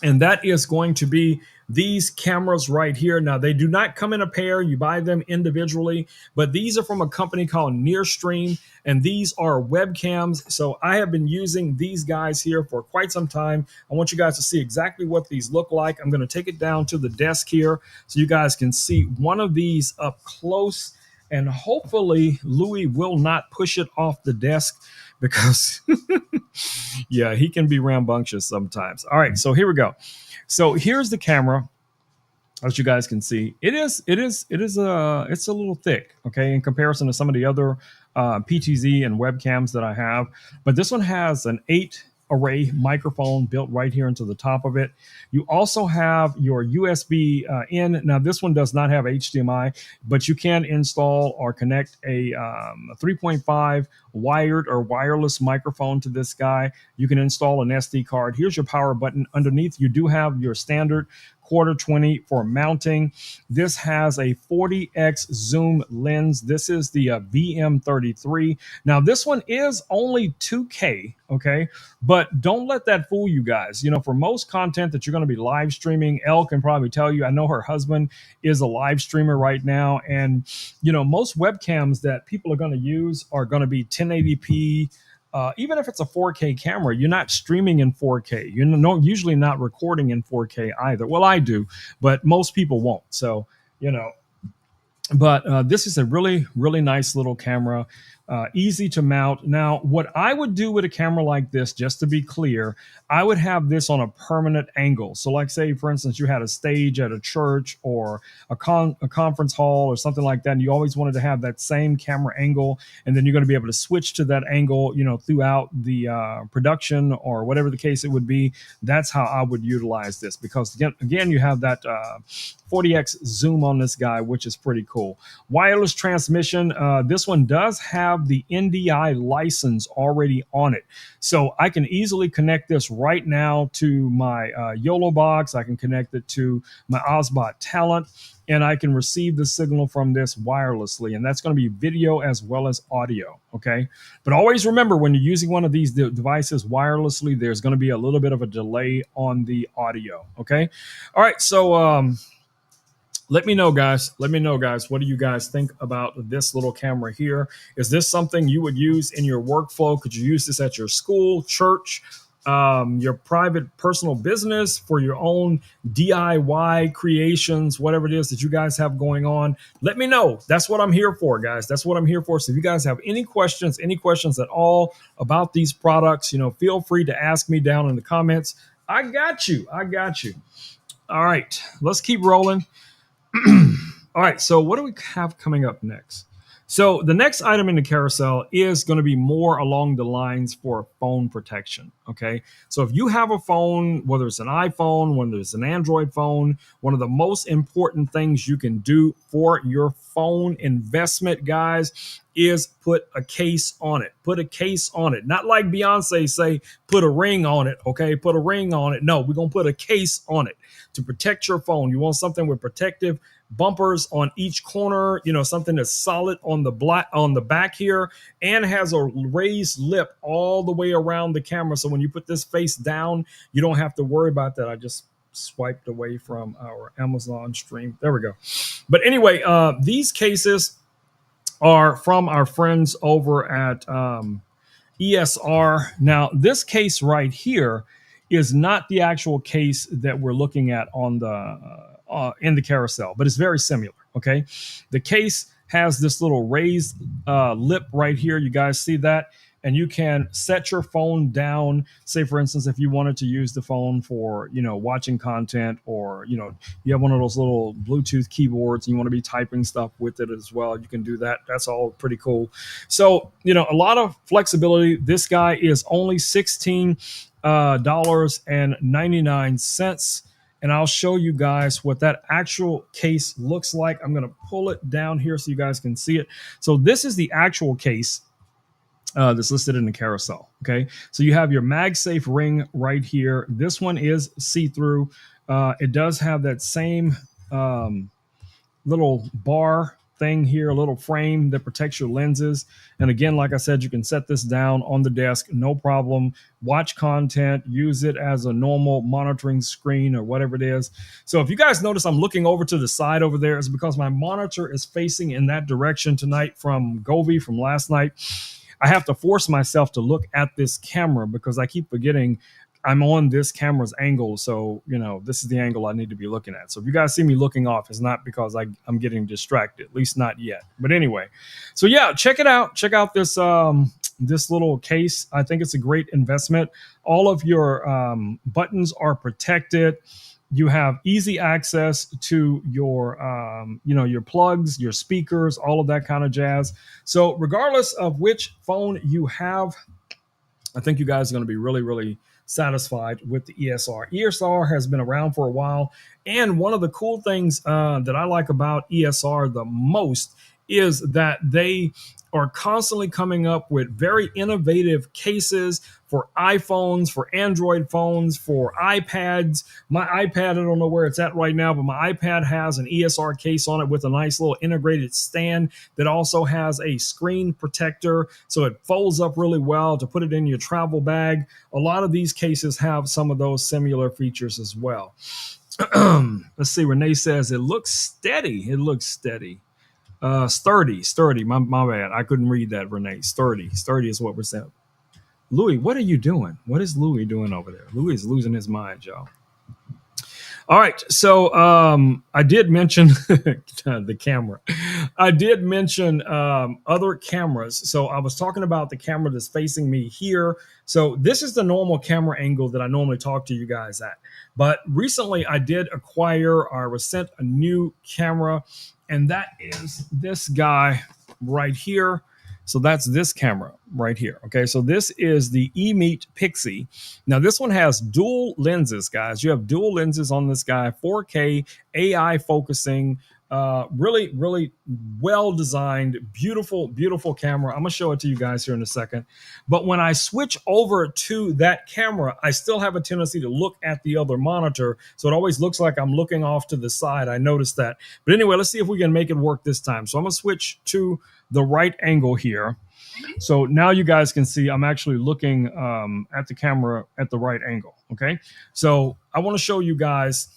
And that is going to be these cameras right here. Now, they do not come in a pair. You buy them individually, but these are from a company called Nearstream, and these are webcams. So I have been using these guys here for quite some time. I want you guys to see exactly what these look like. I'm going to take it down to the desk here so you guys can see one of these up close, and hopefully Louis will not push it off the desk because yeah, he can be rambunctious sometimes. All right, so here we go. So here's the camera. As you guys can see, it's a little thick, okay, in comparison to some of the other PTZ and webcams that I have. But this one has an 8-array microphone built right here into the top of it. You also have your USB in. Now, this one does not have HDMI, but you can install or connect a 3.5 wired or wireless microphone to this guy. You can install an SD card. Here's your power button. Underneath, you do have your standard quarter 20 for mounting. This has a 40x zoom lens. This is the VM33. Now, this one is only 2K, okay? But don't let that fool you guys. You know, for most content that you're going to be live streaming, Elle can probably tell you, I know her husband is a live streamer right now. And, you know, most webcams that people are going to use are going to be 1080p. Even if it's a 4K camera, you're not streaming in 4K. You're usually not recording in 4K either. Well, I do, but most people won't. So, you know, but this is a really, really nice little camera, easy to mount. Now, what I would do with a camera like this, just to be clear, I would have this on a permanent angle. So like say, for instance, you had a stage at a church or a conference hall or something like that, and you always wanted to have that same camera angle, and then you're going to be able to switch to that angle, you know, throughout the production or whatever the case it would be. That's how I would utilize this, because again, you have that 40x zoom on this guy, which is pretty cool. Wireless transmission. This one does have the NDI license already on it. So I can easily connect this right now to my YOLO box. I can connect it to my Osbot Talent, and I can receive the signal from this wirelessly. And that's going to be video as well as audio, okay? But always remember, when you're using one of these devices wirelessly, there's going to be a little bit of a delay on the audio, okay? All right, so let me know, guys. Let me know, guys. What do you guys think about this little camera here? Is this something you would use in your workflow? Could you use this at your school, church, your private personal business, for your own DIY creations, whatever it is that you guys have going on? Let me know. That's what I'm here for, guys. That's what I'm here for. So if you guys have any questions at all about these products, you know, feel free to ask me down in the comments. I got you. I got you. All right, let's keep rolling. All right, so what do we have coming up next? So the next item in the carousel is going to be more along the lines for phone protection, okay? So if you have a phone, whether it's an iPhone, whether it's an Android phone, one of the most important things you can do for your phone investment, guys, is put a case on it. Put a case on it. Not like Beyonce say, put a ring on it, okay? Put a ring on it. No, we're going to put a case on it to protect your phone. You want something with protective bumpers on each corner, you know, something that's solid on the back here, and has a raised lip all the way around the camera. So when you put this face down, you don't have to worry about that. I just swiped away from our Amazon stream. There we go. But anyway, these cases are from our friends over at ESR. Now, this case right here is not the actual case that we're looking at on the in the carousel, but it's very similar. Okay, the case has this little raised lip right here. You guys see that? And you can set your phone down. Say, for instance, if you wanted to use the phone for, you know, watching content, or, you know, you have one of those little Bluetooth keyboards and you want to be typing stuff with it as well, you can do that. That's all pretty cool. So, you know, a lot of flexibility. This guy is only $16.99. And I'll show you guys what that actual case looks like. I'm going to pull it down here so you guys can see it. So this is the actual case that's listed in the carousel. Okay, so you have your MagSafe ring right here. This one is see-through. It does have that same little bar thing here, a little frame that protects your lenses. And again, like I said, you can set this down on the desk, no problem. Watch content, use it as a normal monitoring screen or whatever it is. So if you guys notice I'm looking over to the side over there, it's because my monitor is facing in that direction tonight from Govi from last night. I have to force myself to look at this camera because I keep forgetting I'm on this camera's angle. So, this is the angle I need to be looking at. So if you guys see me looking off, it's not because I'm getting distracted, at least not yet. But anyway, so yeah, check it out. Check out this this little case. I think it's a great investment. All of your buttons are protected. You have easy access to your your plugs, your speakers, all of that kind of jazz. So regardless of which phone you have, I think you guys are going to be really, really satisfied with the ESR. ESR has been around for a while, and one of the cool things that I like about ESR the most is that they are constantly coming up with very innovative cases for iPhones, for Android phones, for iPads. My iPad, I don't know where it's at right now, but my iPad has an ESR case on it with a nice little integrated stand that also has a screen protector, so it folds up really well to put it in your travel bag. A lot of these cases have some of those similar features as well. Let's see, Renee says it looks steady. It looks steady. Sturdy. My bad. I couldn't read that, Renee. Sturdy is what we're saying. Louis, what are you doing? What is Louis doing over there? Louis is losing his mind, y'all. All right, so I did mention the camera. I did mention other cameras. So I was talking about the camera that's facing me here. So this is the normal camera angle that I normally talk to you guys at. But recently I did acquire, or I was sent a new camera, and that is this guy right here. So that's this camera right here. Okay, so this is the eMeet Pixie. Now this one has dual lenses, guys. You have dual lenses on this guy, 4K, AI focusing, really, really well designed, beautiful, beautiful camera. I'm gonna show it to you guys here in a second. But when I switch over to that camera, I still have a tendency to look at the other monitor. So it always looks like I'm looking off to the side. I noticed that. But anyway, let's see if we can make it work this time. So I'm gonna switch to the right angle here. So now you guys can see I'm actually looking at the camera at the right angle. Okay, so I want to show you guys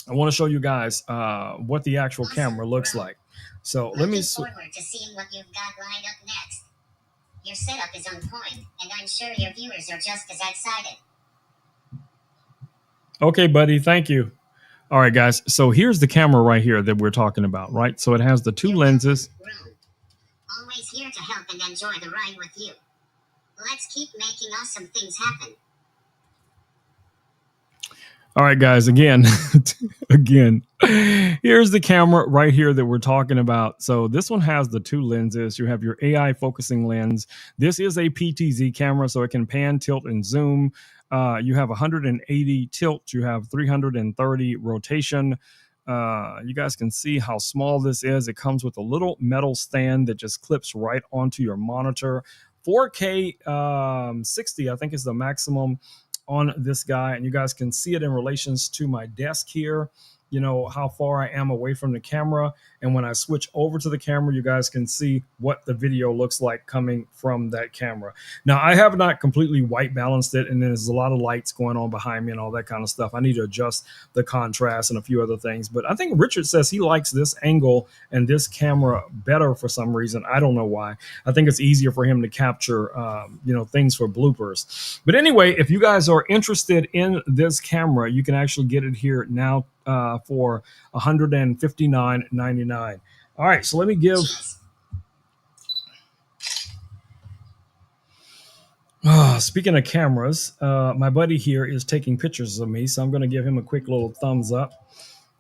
what the actual camera looks like. So let me look forward to seeing what you've got lined up next. Your setup is on point, and I'm sure your viewers are just as excited. Okay, buddy, thank you. All right, guys, so here's the camera right here that we're talking about, right? So it has the two lenses. Always here to help and enjoy the ride with you. Let's keep making awesome things happen. All right, guys, again, here's the camera right here that we're talking about. So this one has the two lenses. You have your AI focusing lens. This is a PTZ camera, so it can pan, tilt, and zoom. You have 180 tilt. You have 330 rotation. You guys can see how small this is. It comes with a little metal stand that just clips right onto your monitor. 4K 60, I think, is the maximum on this guy, and you guys can see it in relations to my desk here, how far I am away from the camera. And when I switch over to the camera, you guys can see what the video looks like coming from that camera. Now, I have not completely white balanced it, and there's a lot of lights going on behind me and all that kind of stuff. I need to adjust the contrast and a few other things. But I think Richard says he likes this angle and this camera better for some reason. I don't know why. I think it's easier for him to capture, things for bloopers. But anyway, if you guys are interested in this camera, you can actually get it here now for $159.99. All right, so let me give. Speaking of cameras, my buddy here is taking pictures of me, so I'm going to give him a quick little thumbs up,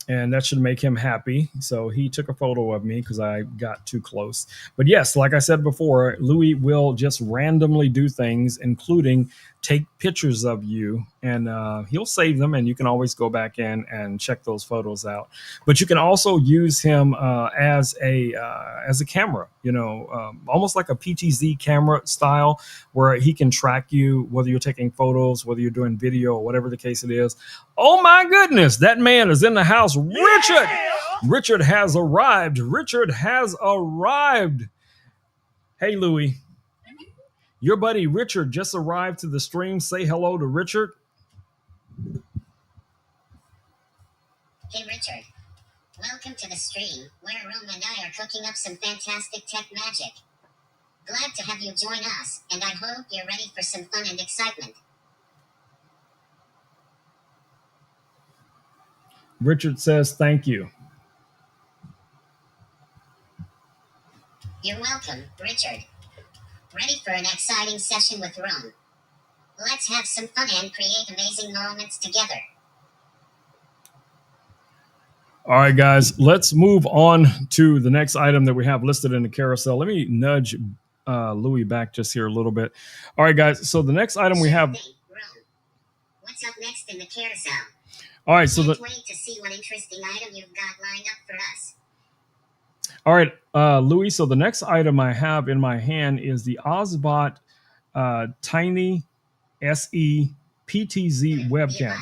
and that should make him happy. So he took a photo of me because I got too close. But yes, like I said before, Louis will just randomly do things, including take pictures of you, and he'll save them, and you can always go back in and check those photos out. But you can also use him as a camera, almost like a PTZ camera style, where he can track you, whether you're taking photos, whether you're doing video, or whatever the case it is. Oh my goodness, that man is in the house. Richard, Richard has arrived. Richard has arrived. Hey, Louie. Your buddy Richard just arrived to the stream. Say hello to Richard. Hey, Richard. Welcome to the stream, where Rome and I are cooking up some fantastic tech magic. Glad to have you join us, and I hope you're ready for some fun and excitement. Richard says thank you. You're welcome, Richard. Ready for an exciting session with Rome? Let's have some fun and create amazing moments together. All right, guys, let's move on to the next item that we have listed in the carousel. Let me nudge Louis back just here a little bit. All right, guys, so the next item we have. Rome. What's up next in the carousel? All right, so Can't wait to see what interesting item you've got lined up for us. All right, Louis, so the next item I have in my hand is the Ozbot Tiny SE PTZ webcam.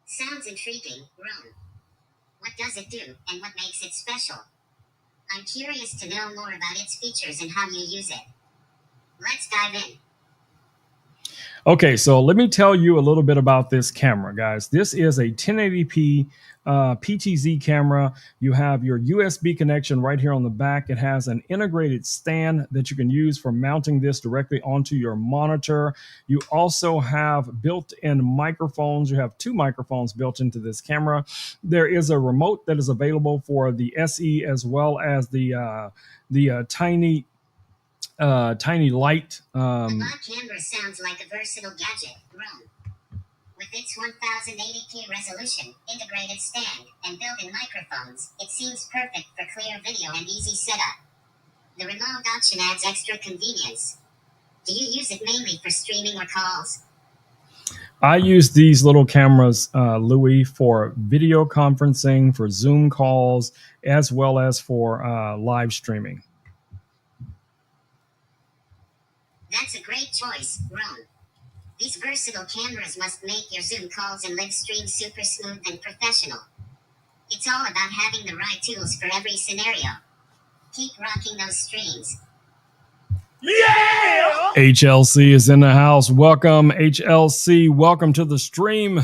Sounds intriguing, Rome. What does it do, and what makes it special? I'm curious to know more about its features and how you use it. Let's dive in. Okay, so let me tell you a little bit about this camera, guys. This is a 1080p PTZ camera. You have your USB connection right here on the back. It has an integrated stand that you can use for mounting this directly onto your monitor. You also have built-in microphones. You have 2 microphones built into this camera. There is a remote that is available for the SE as well as the tiny light. The bot camera sounds like a versatile gadget, Rome. With its 1080p resolution, integrated stand, and built-in microphones, it seems perfect for clear video and easy setup. The remote option adds extra convenience. Do you use it mainly for streaming or calls? I use these little cameras, Louis, for video conferencing, for Zoom calls, as well as for live streaming. That's a great choice, Rome. These versatile cameras must make your Zoom calls and live stream super smooth and professional. It's all about having the right tools for every scenario. Keep rocking those streams. Yeah! HLC is in the house. Welcome, HLC. Welcome to the stream.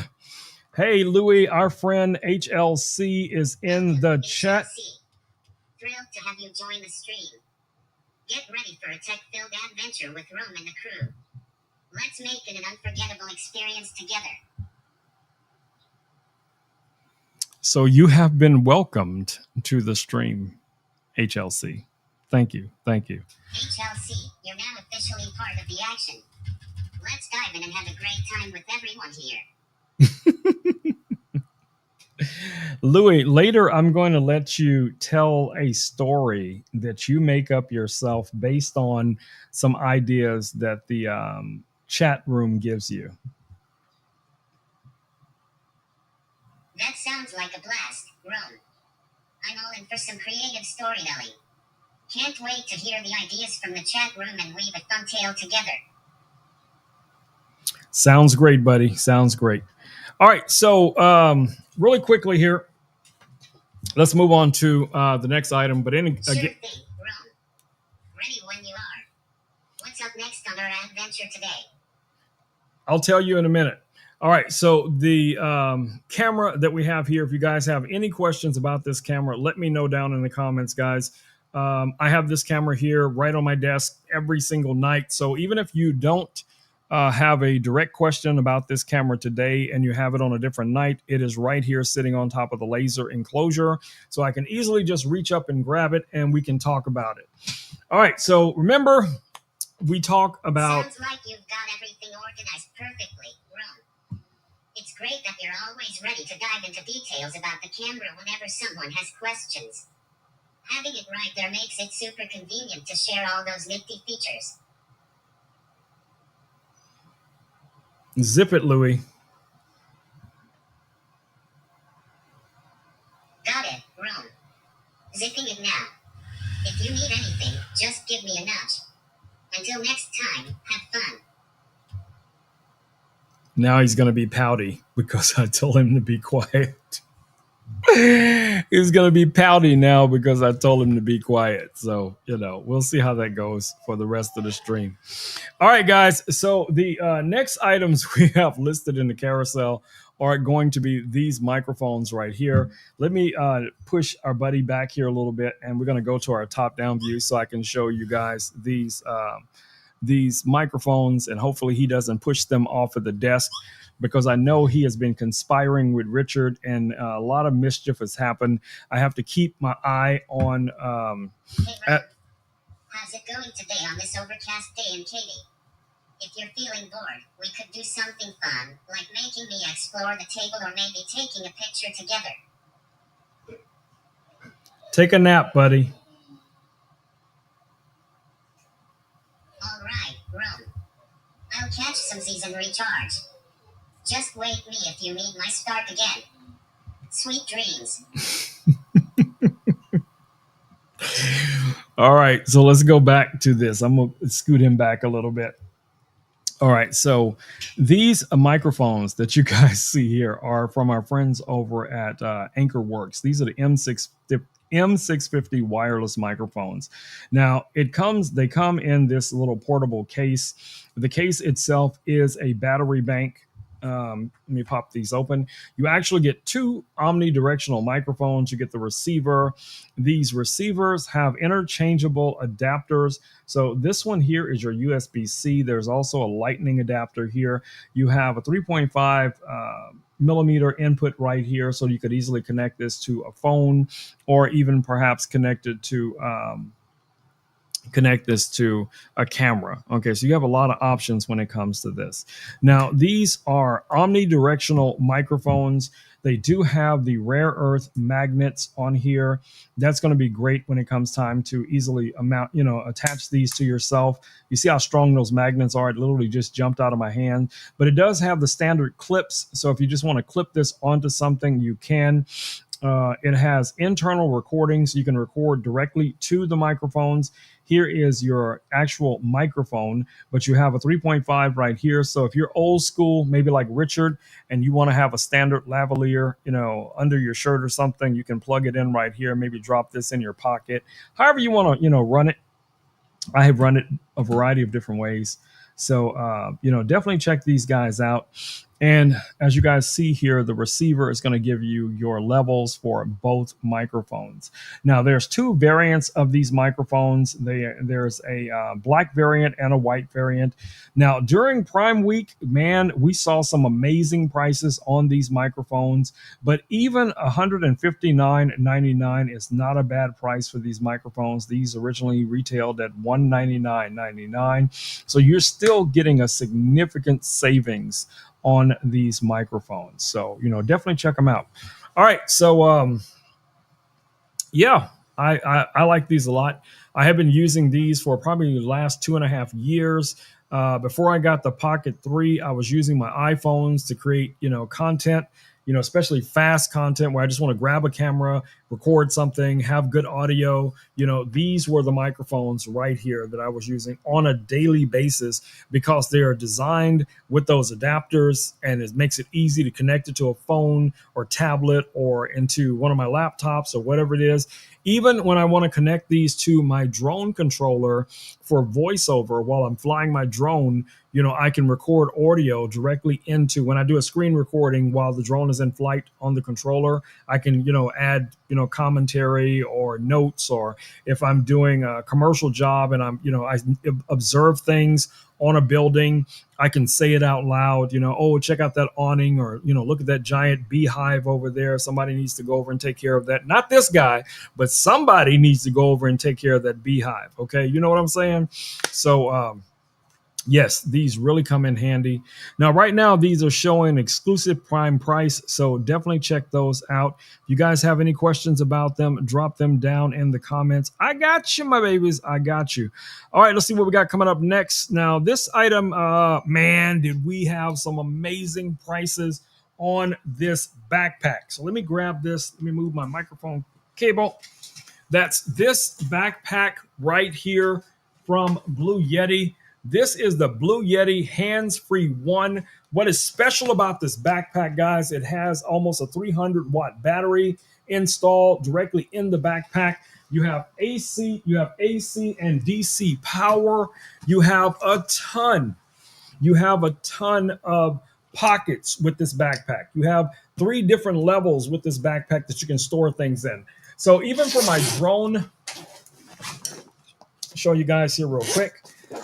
Hey, Louis, our friend HLC is in the chat. Thrilled to have you join the stream. Get ready for a tech-filled adventure with Rome and the crew. Let's make it an unforgettable experience together. So you have been welcomed to the stream, HLC. Thank you. Thank you. HLC, you're now officially part of the action. Let's dive in and have a great time with everyone here. Louis, later I'm going to let you tell a story that you make up yourself based on some ideas that the chat room gives you. That sounds like a blast, Rome. I'm all in for some creative storytelling. Can't wait to hear the ideas from the chat room and weave a fun tale together. Sounds great, buddy. Sounds great. All right, so really quickly here, let's move on to the next item. But Sure thing, Rome. Ready when you are. What's up next on our adventure today? I'll tell you in a minute. All right, so the camera that we have here, if you guys have any questions about this camera, let me know down in the comments, guys. I have this camera here right on my desk every single night. So even if you don't have a direct question about this camera today and you have it on a different night, it is right here sitting on top of the laser enclosure. So I can easily just reach up and grab it and we can talk about it. All right, so remember, we talk about... Sounds like you've got everything organized perfectly, Rome. It's great that you're always ready to dive into details about the camera whenever someone has questions. Having it right there makes it super convenient to share all those nifty features. Zip it, Louis. Got it, Rome. Zipping it now. If you need anything, just give me a nudge. Until next time, have fun. Now he's going to be pouty because I told him to be quiet. He's gonna be pouty now because I told him to be quiet. So we'll see how that goes for the rest of the stream. All right, guys. So the next items we have listed in the carousel are going to be these microphones right here. Let me push our buddy back here a little bit, and we're going to go to our top-down view so I can show you guys these microphones, and hopefully he doesn't push them off of the desk because I know he has been conspiring with Richard, and a lot of mischief has happened. I have to keep my eye on. Hey, how's it going today on this overcast day in Katy? If you're feeling bored, we could do something fun, like making me explore the table or maybe taking a picture together. Take a nap, buddy. All right, Rome. I'll catch some and recharge. Just wake me if you need my spark again. Sweet dreams. All right, so let's go back to this. I'm going to scoot him back a little bit. All right, so these microphones that you guys see here are from our friends over at AnchorWorks. These are the M650 wireless microphones. Now, they come in this little portable case. The case itself is a battery bank. Let me pop these open. You actually get two omnidirectional microphones. You get the receiver. These receivers have interchangeable adapters. So this one here is your USB-C. There's also a lightning adapter here. You have a 3.5 millimeter input right here, so you could easily connect this to a phone, or even perhaps connect this to a camera. Okay, so you have a lot of options when it comes to this. Now, these are omnidirectional microphones. They do have the rare earth magnets on here. That's going to be great when it comes time to easily attach these to yourself. You see how strong those magnets are? It literally just jumped out of my hand. But it does have the standard clips. So if you just want to clip this onto something, you can. It has internal recordings. You can record directly to the microphones. Here is your actual microphone, but you have a 3.5 right here. So if you're old school, maybe like Richard, and you want to have a standard lavalier, under your shirt or something, you can plug it in right here. Maybe drop this in your pocket. However you want to, run it. I have run it a variety of different ways. So, definitely check these guys out. And as you guys see here, the receiver is going to give you your levels for both microphones. Now, there's two variants of these microphones. There's a black variant and a white variant. Now, during Prime Week, man, we saw some amazing prices on these microphones. But even $159.99 is not a bad price for these microphones. These originally retailed at $199.99. So you're still getting a significant savings on these microphones. So, definitely check them out. All right. So, yeah, I like these a lot. I have been using these for probably the last 2.5 years. Before I got the Pocket 3, I was using my iPhones to create, content, especially fast content where I just want to grab a camera, record something, have good audio. These were the microphones right here that I was using on a daily basis because they are designed with those adapters, and it makes it easy to connect it to a phone or tablet or into one of my laptops or whatever it is. Even when I want to connect these to my drone controller for voiceover while I'm flying my drone, I can record audio directly into, when I do a screen recording while the drone is in flight on the controller, I can, add, commentary or notes, or if I'm doing a commercial job and I observe things on a building, I can say it out loud, oh, check out that awning, or, look at that giant beehive over there. Somebody needs to go over and take care of that. Not this guy, but somebody needs to go over and take care of that beehive. Okay. You know what I'm saying? So, yes, these really come in handy. Now, right now, these are showing exclusive Prime price, so definitely check those out. If you guys have any questions about them, drop them down in the comments. I got you, my babies. I got you. All right, let's see what we got coming up next. Now, this item, man, did we have some amazing prices on this backpack. So let me grab this. Let me move my microphone cable. That's this backpack right here from Blue Yeti. This is the Blue Yeti Hands-Free 1 What is special about this backpack, guys, it has almost a 300-watt battery installed directly in the backpack. You have AC and DC power. You have a ton of pockets with this backpack. You have 3 different levels with this backpack that you can store things in. So even for my drone, show you guys here real quick.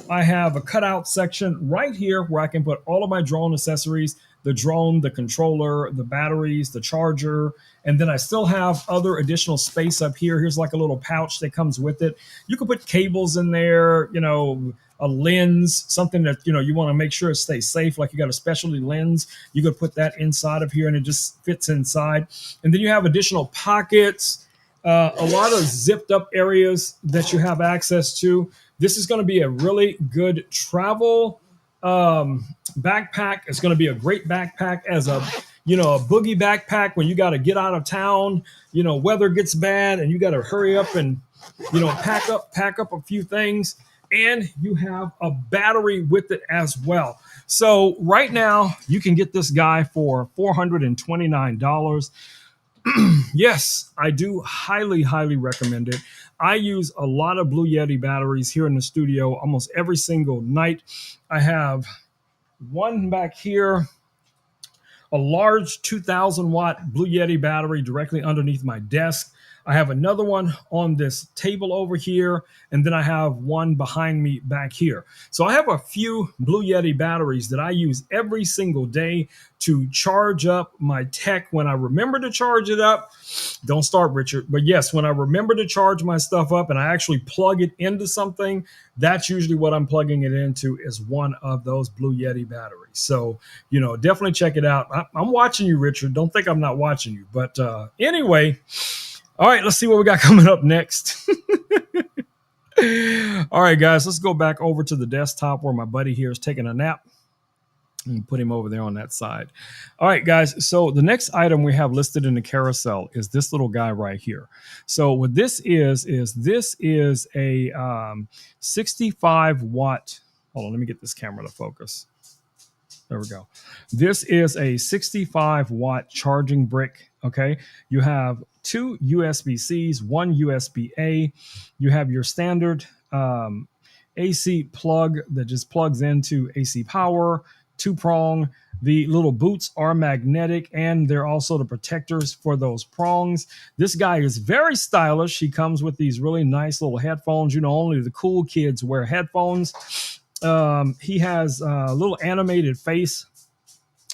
I have a cutout section right here where I can put all of my drone accessories, the drone, the controller, the batteries, the charger, and then I still have other additional space up here. Here's like a little pouch that comes with it. You can put cables in there, a lens, something that, you want to make sure it stays safe. Like you got a specialty lens, you could put that inside of here and it just fits inside. And then you have additional pockets, a lot of zipped up areas that you have access to. This is going to be a really good travel backpack. It's going to be a great backpack as a boogie backpack when you got to get out of town, weather gets bad and you got to hurry up and, pack up a few things. And you have a battery with it as well. So right now you can get this guy for $429. Yes, I do highly recommend it. I use a lot of Blue Yeti batteries here in the studio almost every single night. I have one back here, a large 2,000-watt Blue Yeti battery directly underneath my desk. I have another one on this table over here, and then I have one behind me back here. So I have a few Blue Yeti batteries that I use every single day to charge up my tech when I remember to charge it up. Don't start, Richard. But yes, when I remember to charge my stuff up and I actually plug it into something, that's usually what I'm plugging it into, is one of those Blue Yeti batteries. So, definitely check it out. I'm watching you, Richard. Don't think I'm not watching you. But anyway, all right, let's see what we got coming up next. All right, guys, let's go back over to the desktop where my buddy here is taking a nap. And put him over there on that side. All right, guys. So the next item we have listed in the carousel is this little guy right here. So what this is a 65-watt. Hold on, let me get this camera to focus. There we go. This is a 65-watt charging brick. Okay, you have 2 USB-Cs, 1 USB-A. You have your standard AC plug that just plugs into AC power. 2-prong. The little boots are magnetic, and they're also the protectors for those prongs. This guy is very stylish. He comes with these really nice little headphones. Only the cool kids wear headphones. He has a little animated face.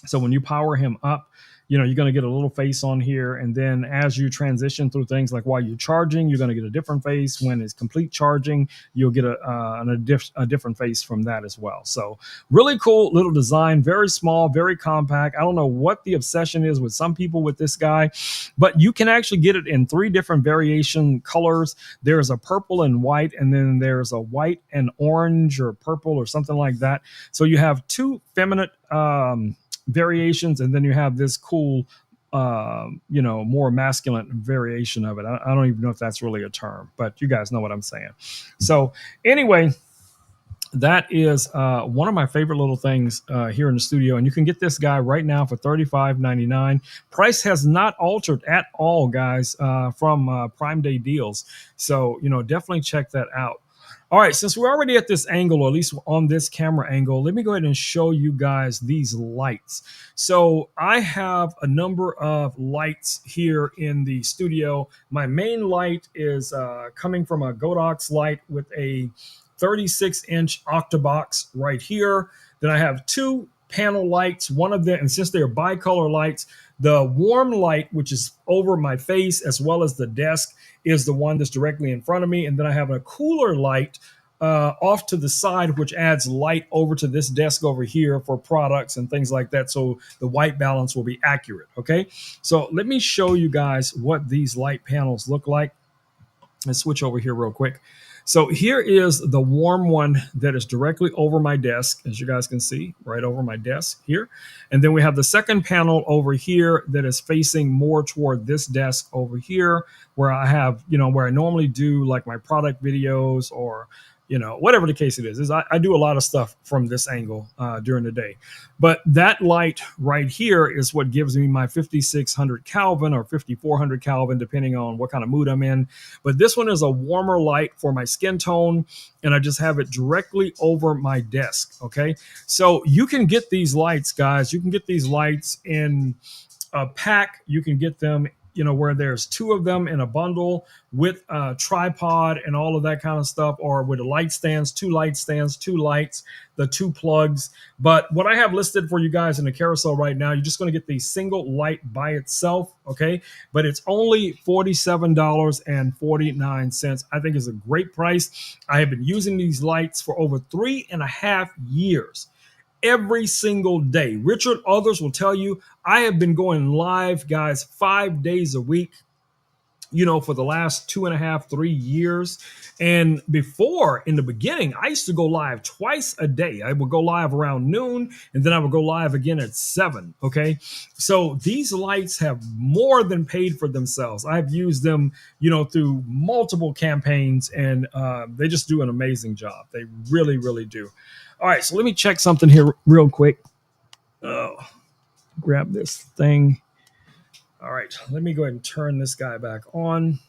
So when you power him up, you're going to get a little face on here. And then as you transition through things like while you're charging, you're going to get a different face. When it's complete charging, you'll get a different face from that as well. So really cool little design, very small, very compact. I don't know what the obsession is with some people with this guy, but you can actually get it in 3 different variation colors. There's a purple and white, and then there's a white and orange or purple or something like that. So you have 2 feminine variations, and then you have this cool more masculine variation of it. I don't even know if that's really a term, but you guys know what I'm saying. So anyway, that is one of my favorite little things here in the studio, and you can get this guy right now for $35.99. Price has not altered at all, guys, from Prime Day deals. So definitely check that out. All right, since we're already at this angle, or at least on this camera angle, let me go ahead and show you guys these lights. So I have a number of lights here in the studio. My main light is coming from a Godox light with a 36-inch octabox right here. Then I have 2 panel lights, one of them, and since they're bicolor lights, the warm light, which is over my face as well as the desk, is the one that's directly in front of me. And then I have a cooler light off to the side, which adds light over to this desk over here for products and things like that. So the white balance will be accurate. Okay. So let me show you guys what these light panels look like. Let's switch over here real quick. So here is the warm one that is directly over my desk, as you guys can see, right over my desk here. And then we have the second panel over here that is facing more toward this desk over here, where I have, where I normally do like my product videos or whatever the case it is I do a lot of stuff from this angle during the day. But that light right here is what gives me my 5600 Kelvin or 5400 Kelvin, depending on what kind of mood I'm in. But this one is a warmer light for my skin tone, and I just have it directly over my desk. Okay, so you can get these lights, guys. You can get these lights in a pack. You can get them, where there's two of them in a bundle with a tripod and all of that kind of stuff, or with the light stands, two light stands, two lights, the two plugs. But what I have listed for you guys in the carousel right now, you're just going to get the single light by itself, okay? But it's only $47.49. I think is a great price. I have been using these lights for over 3.5 years. Every single day. Richard, others will tell you, I have been going live, guys, 5 days a week, for the last 2.5, 3 years. And before, in the beginning, I used to go live twice a day. I would go live around noon, and then I would go live again at 7. Okay. So these lights have more than paid for themselves. I've used them, through multiple campaigns, and they just do an amazing job. They really, really do. All right, so let me check something here real quick. Oh, grab this thing. All right, let me go ahead and turn this guy back on.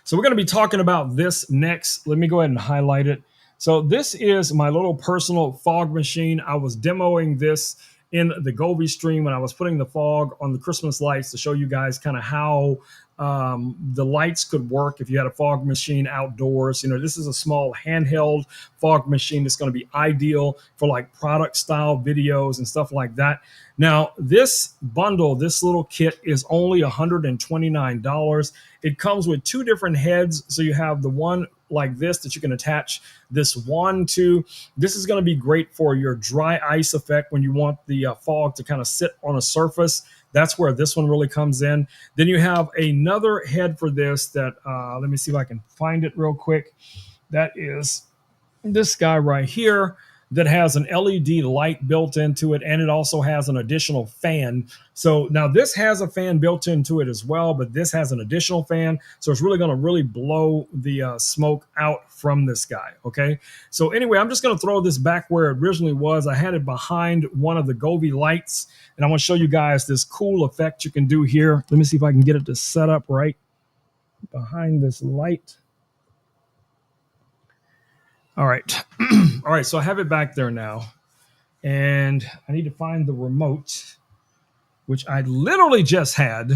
So we're going to be talking about this next. Let me go ahead and highlight it. So this is my little personal fog machine. I was demoing this in the Govi stream when I was putting the fog on the Christmas lights to show you guys kind of how the lights could work if you had a fog machine outdoors. This is a small handheld fog machine that's going to be ideal for like product style videos and stuff like that. Now, this bundle, this little kit is only $129. It comes with two different heads. So you have the one like this that you can attach this wand to. This is going to be great for your dry ice effect when you want the fog to kind of sit on a surface. That's where this one really comes in. Then you have another head for this that, let me see if I can find it real quick. That is this guy right here that has an LED light built into it, and it also has an additional fan. So now this has a fan built into it as well, but this has an additional fan. So it's really going to really blow the smoke out from this guy. Okay. So anyway, I'm just going to throw this back where it originally was. I had it behind one of the Govi lights, and I want to show you guys this cool effect you can do here. Let me see if I can get it to set up right behind this light. All right. All right. So I have it back there now, and I need to find the remote, which I literally just had.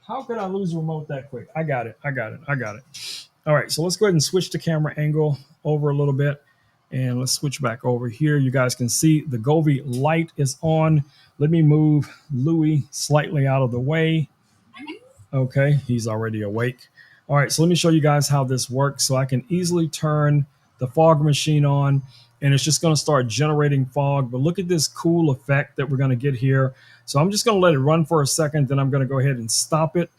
How could I lose a remote that quick? I got it. All right. So let's go ahead and switch the camera angle over a little bit, and let's switch back over here. You guys can see the Govi light is on. Let me move Louis slightly out of the way. Okay. He's already awake. All right, so let me show you guys how this works. So I can easily turn the fog machine on, and it's just going to start generating fog. But look at this cool effect that we're going to get here. So I'm just going to let it run for a second, then I'm going to go ahead and stop it.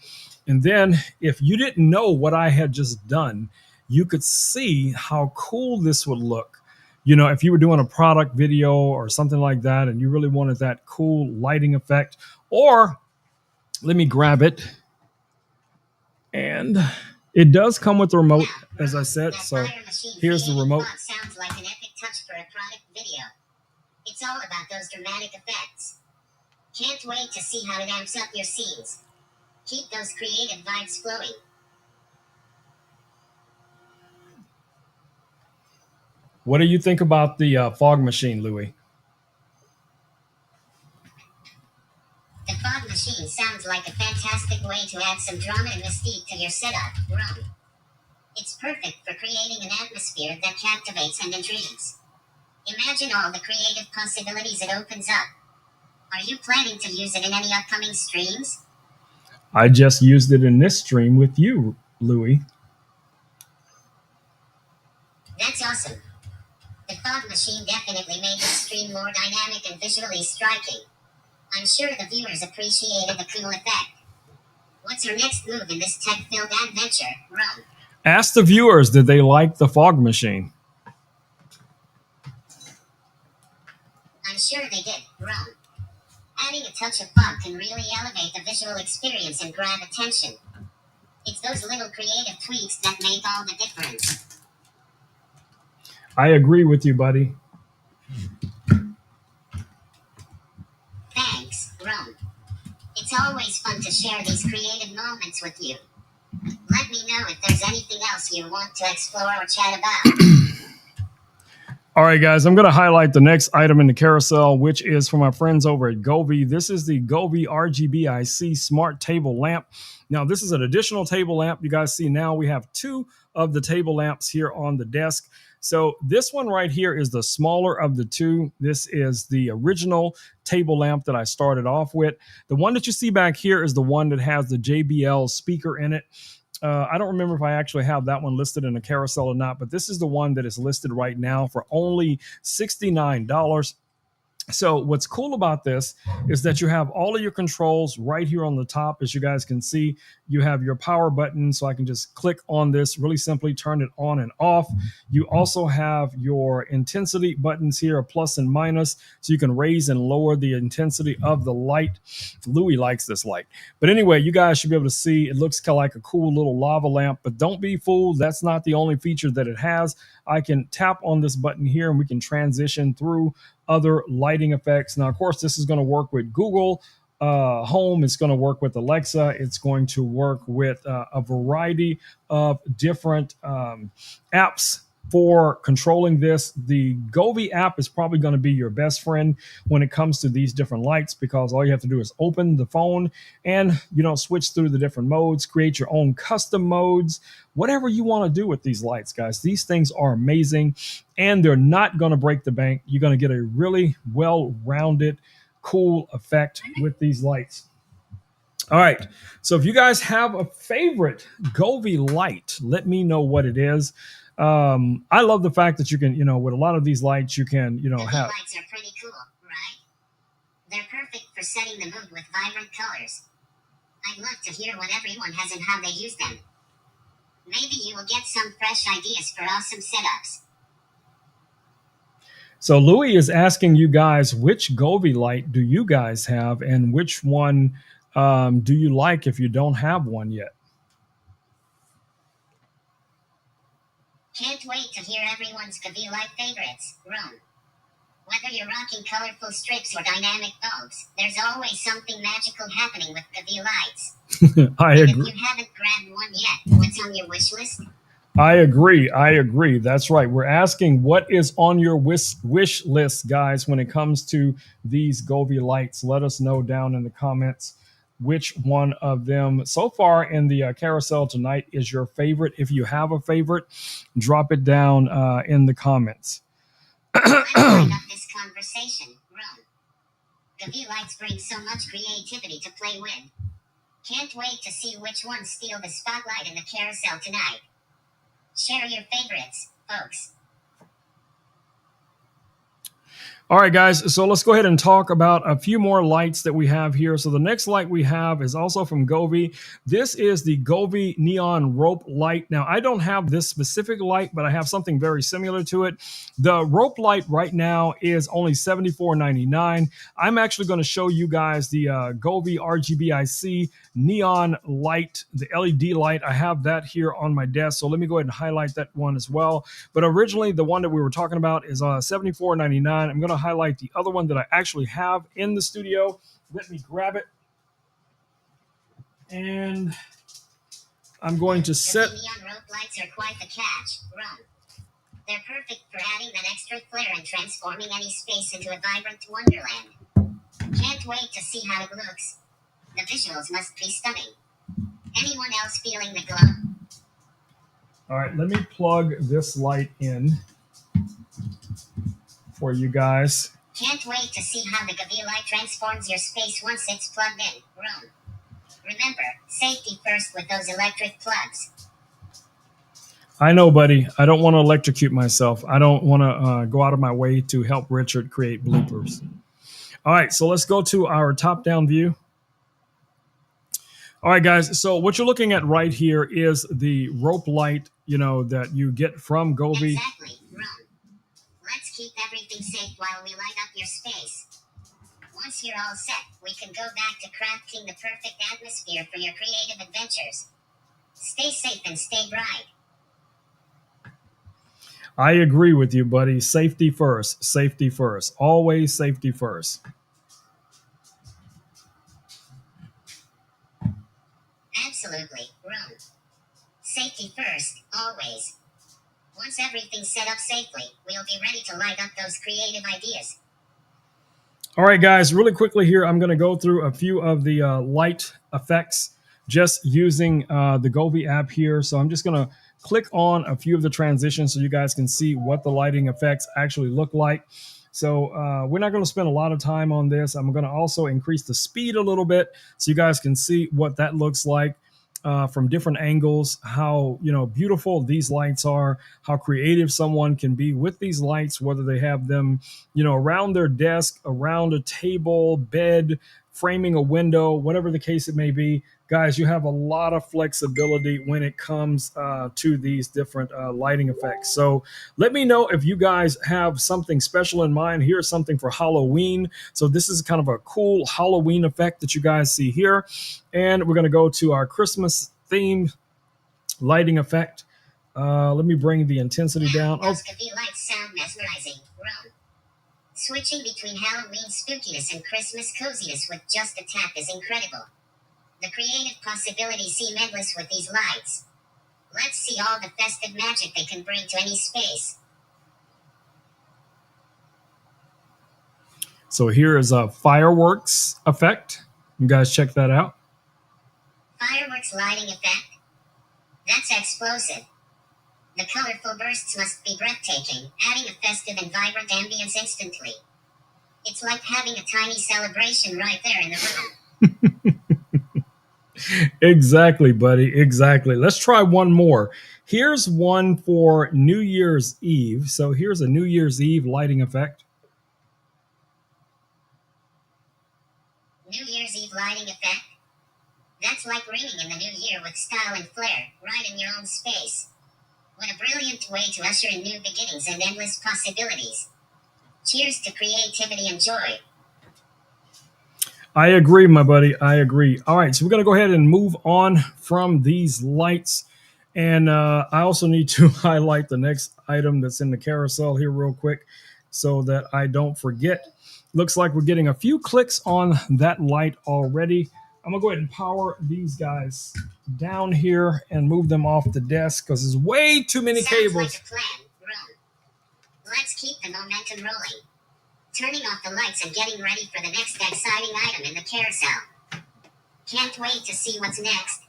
And then if you didn't know what I had just done, you could see how cool this would look. If you were doing a product video or something like that, and you really wanted that cool lighting effect, or let me grab it. And it does come with the remote, as I said. So here's the remote. Sounds like an epic touch for a product video. It's all about those dramatic effects. Can't wait to see how it amps up your scenes. Keep those creative vibes flowing. What do you think about the fog machine, Louis? The fog machine sounds like a fantastic way to add some drama and mystique to your setup, Ron. It's perfect for creating an atmosphere that captivates and intrigues. Imagine all the creative possibilities it opens up. Are you planning to use it in any upcoming streams? I just used it in this stream with you, Louis. That's awesome. The fog machine definitely made this stream more dynamic and visually striking. I'm sure the viewers appreciated the cool effect. What's your next move in this tech-filled adventure, Ron? Ask the viewers, did they like the fog machine? I'm sure they did, Ron. Adding a touch of fog can really elevate the visual experience and grab attention. It's those little creative tweaks that make all the difference. I agree with you, buddy. Thanks, Ron. It's always fun to share these creative moments with you. Let me know if there's anything else you want to explore or chat about. All right, guys, I'm going to highlight the next item in the carousel, which is from my friends over at Govee. This is the Govee RGBIC Smart Table Lamp. Now, this is an additional table lamp. You guys see now we have two of the table lamps here on the desk. So this one right here is the smaller of the two. This is the original table lamp that I started off with. The one that you see back here is the one that has the JBL speaker in it. I don't remember if I actually have that one listed in the carousel or not, but this is the one that is listed right now for only $69. So what's cool about this is that you have all of your controls right here on the top. As you guys can see, you have your power button, so I can just click on this really simply, turn it on and off. You also have your intensity buttons here, a plus and minus, so you can raise and lower the intensity of the light. Louis likes this light. But anyway, you guys should be able to see it looks kind of like a cool little lava lamp, but don't be fooled. That's not the only feature that it has. I can tap on this button here and we can transition through other lighting effects. Now, of course, this is going to work with Google Home. It's going to work with Alexa. It's going to work with a variety of different apps for controlling this. The Govee app is probably going to be your best friend when it comes to these different lights, because all you have to do is open the phone and switch through the different modes, create your own custom modes, whatever you want to do with these lights, guys. These things are amazing and they're not going to break the bank. You're going to get a really well-rounded, cool effect with these lights. All right, so if you guys have a favorite Govee light, let me know what it is. I love the fact that you can, with a lot of these lights, you can, The have. lights are pretty cool, right? They're perfect for setting the mood with vibrant colors. I'd love to hear what everyone has and how they use them. Maybe you will get some fresh ideas for awesome setups. So Louis is asking you guys, which Govee light do you guys have, and which one do you like if you don't have one yet? Can't wait to hear everyone's Govee light favorites, Ron. Whether you're rocking colorful strips or dynamic bulbs, there's always something magical happening with Govee lights. I And agree. if you haven't grabbed one yet, what's on your wish list? I agree. That's right. We're asking what is on your wish list, guys, when it comes to these Govee lights. Let us know down in the comments which one of them so far in the carousel tonight is your favorite. If you have a favorite, drop it down in the comments. Let's light up this conversation, Ron. Govee lights bring so much creativity to play with. Can't wait to see which ones steal the spotlight in the carousel tonight. Share your favorites, folks. All right, guys, so let's go ahead and talk about a few more lights that we have here. So the next light we have is also from Govee. This is the Govee Neon Rope Light. Now, I don't have this specific light, but I have something very similar to it. The rope light right now is only $74.99. I'm actually going to show you guys the Govee RGBIC Neon Light, the LED light. I have that here on my desk, so let me go ahead and highlight that one as well. But originally, the one that we were talking about is $74.99. I'm going to highlight the other one that I actually have in the studio. Let me grab it. And I'm going to set. The neon rope lights are quite the catch, Ron. They're perfect for adding that extra flair and transforming any space into a vibrant wonderland. Can't wait to see how it looks. The visuals must be stunning. Anyone else feeling the glow? All right, let me plug this light in for you guys. Can't wait to see how the Govee light transforms your space once it's plugged in, Ron. Remember, safety first with those electric plugs. I know, buddy. I don't want to electrocute myself. I don't want to go out of my way to help Richard create bloopers. All right, so let's go to our top-down view. All right, guys. So what you're looking at right here is the rope light, that you get from Gobi. Exactly, Ron. Let's keep everything safe while we light up your space. Once you're all set, we can go back to crafting the perfect atmosphere for your creative adventures. Stay safe and stay bright. I agree with you, buddy. Safety first. Safety first. Always safety first. Absolutely, Ron. Safety first, always. Once everything's set up safely, we'll be ready to light up those creative ideas. All right, guys, really quickly here, I'm going to go through a few of the light effects just using the Gobi app here. So I'm just going to click on a few of the transitions so you guys can see what the lighting effects actually look like. So we're not going to spend a lot of time on this. I'm going to also increase the speed a little bit so you guys can see what that looks like. From different angles, how beautiful these lights are, how creative someone can be with these lights, whether they have them around their desk, around a table, bed, framing a window, whatever the case it may be. Guys, you have a lot of flexibility when it comes to these different lighting effects. So let me know if you guys have something special in mind. Here's something for Halloween. So this is kind of a cool Halloween effect that you guys see here. And we're going to go to our Christmas theme lighting effect. Let me bring the intensity down. Those Gobi lights sound mesmerizing, Ron. Switching between Halloween spookiness and Christmas coziness with just a tap is incredible. The creative possibilities seem endless with these lights. Let's see all the festive magic they can bring to any space. So here is a fireworks effect. You guys check that out. Fireworks lighting effect? That's explosive. The colorful bursts must be breathtaking, adding a festive and vibrant ambience instantly. It's like having a tiny celebration right there in the room. Exactly, buddy. Exactly. Let's try one more. Here's one for New Year's Eve. So here's a New Year's Eve lighting effect. New Year's Eve lighting effect? That's like ringing in the new year with style and flair, right in your own space. What a brilliant way to usher in new beginnings and endless possibilities. Cheers to creativity and joy. I agree, my buddy. I agree. All right, so we're going to go ahead and move on from these lights. And I also need to highlight the next item that's in the carousel here real quick so that I don't forget. Looks like we're getting a few clicks on that light already. I'm going to go ahead and power these guys down here and move them off the desk because there's way too many cables. Sounds like a plan, Ron. Let's keep the momentum rolling. Turning off the lights and getting ready for the next exciting item in the carousel. Can't wait to see what's next.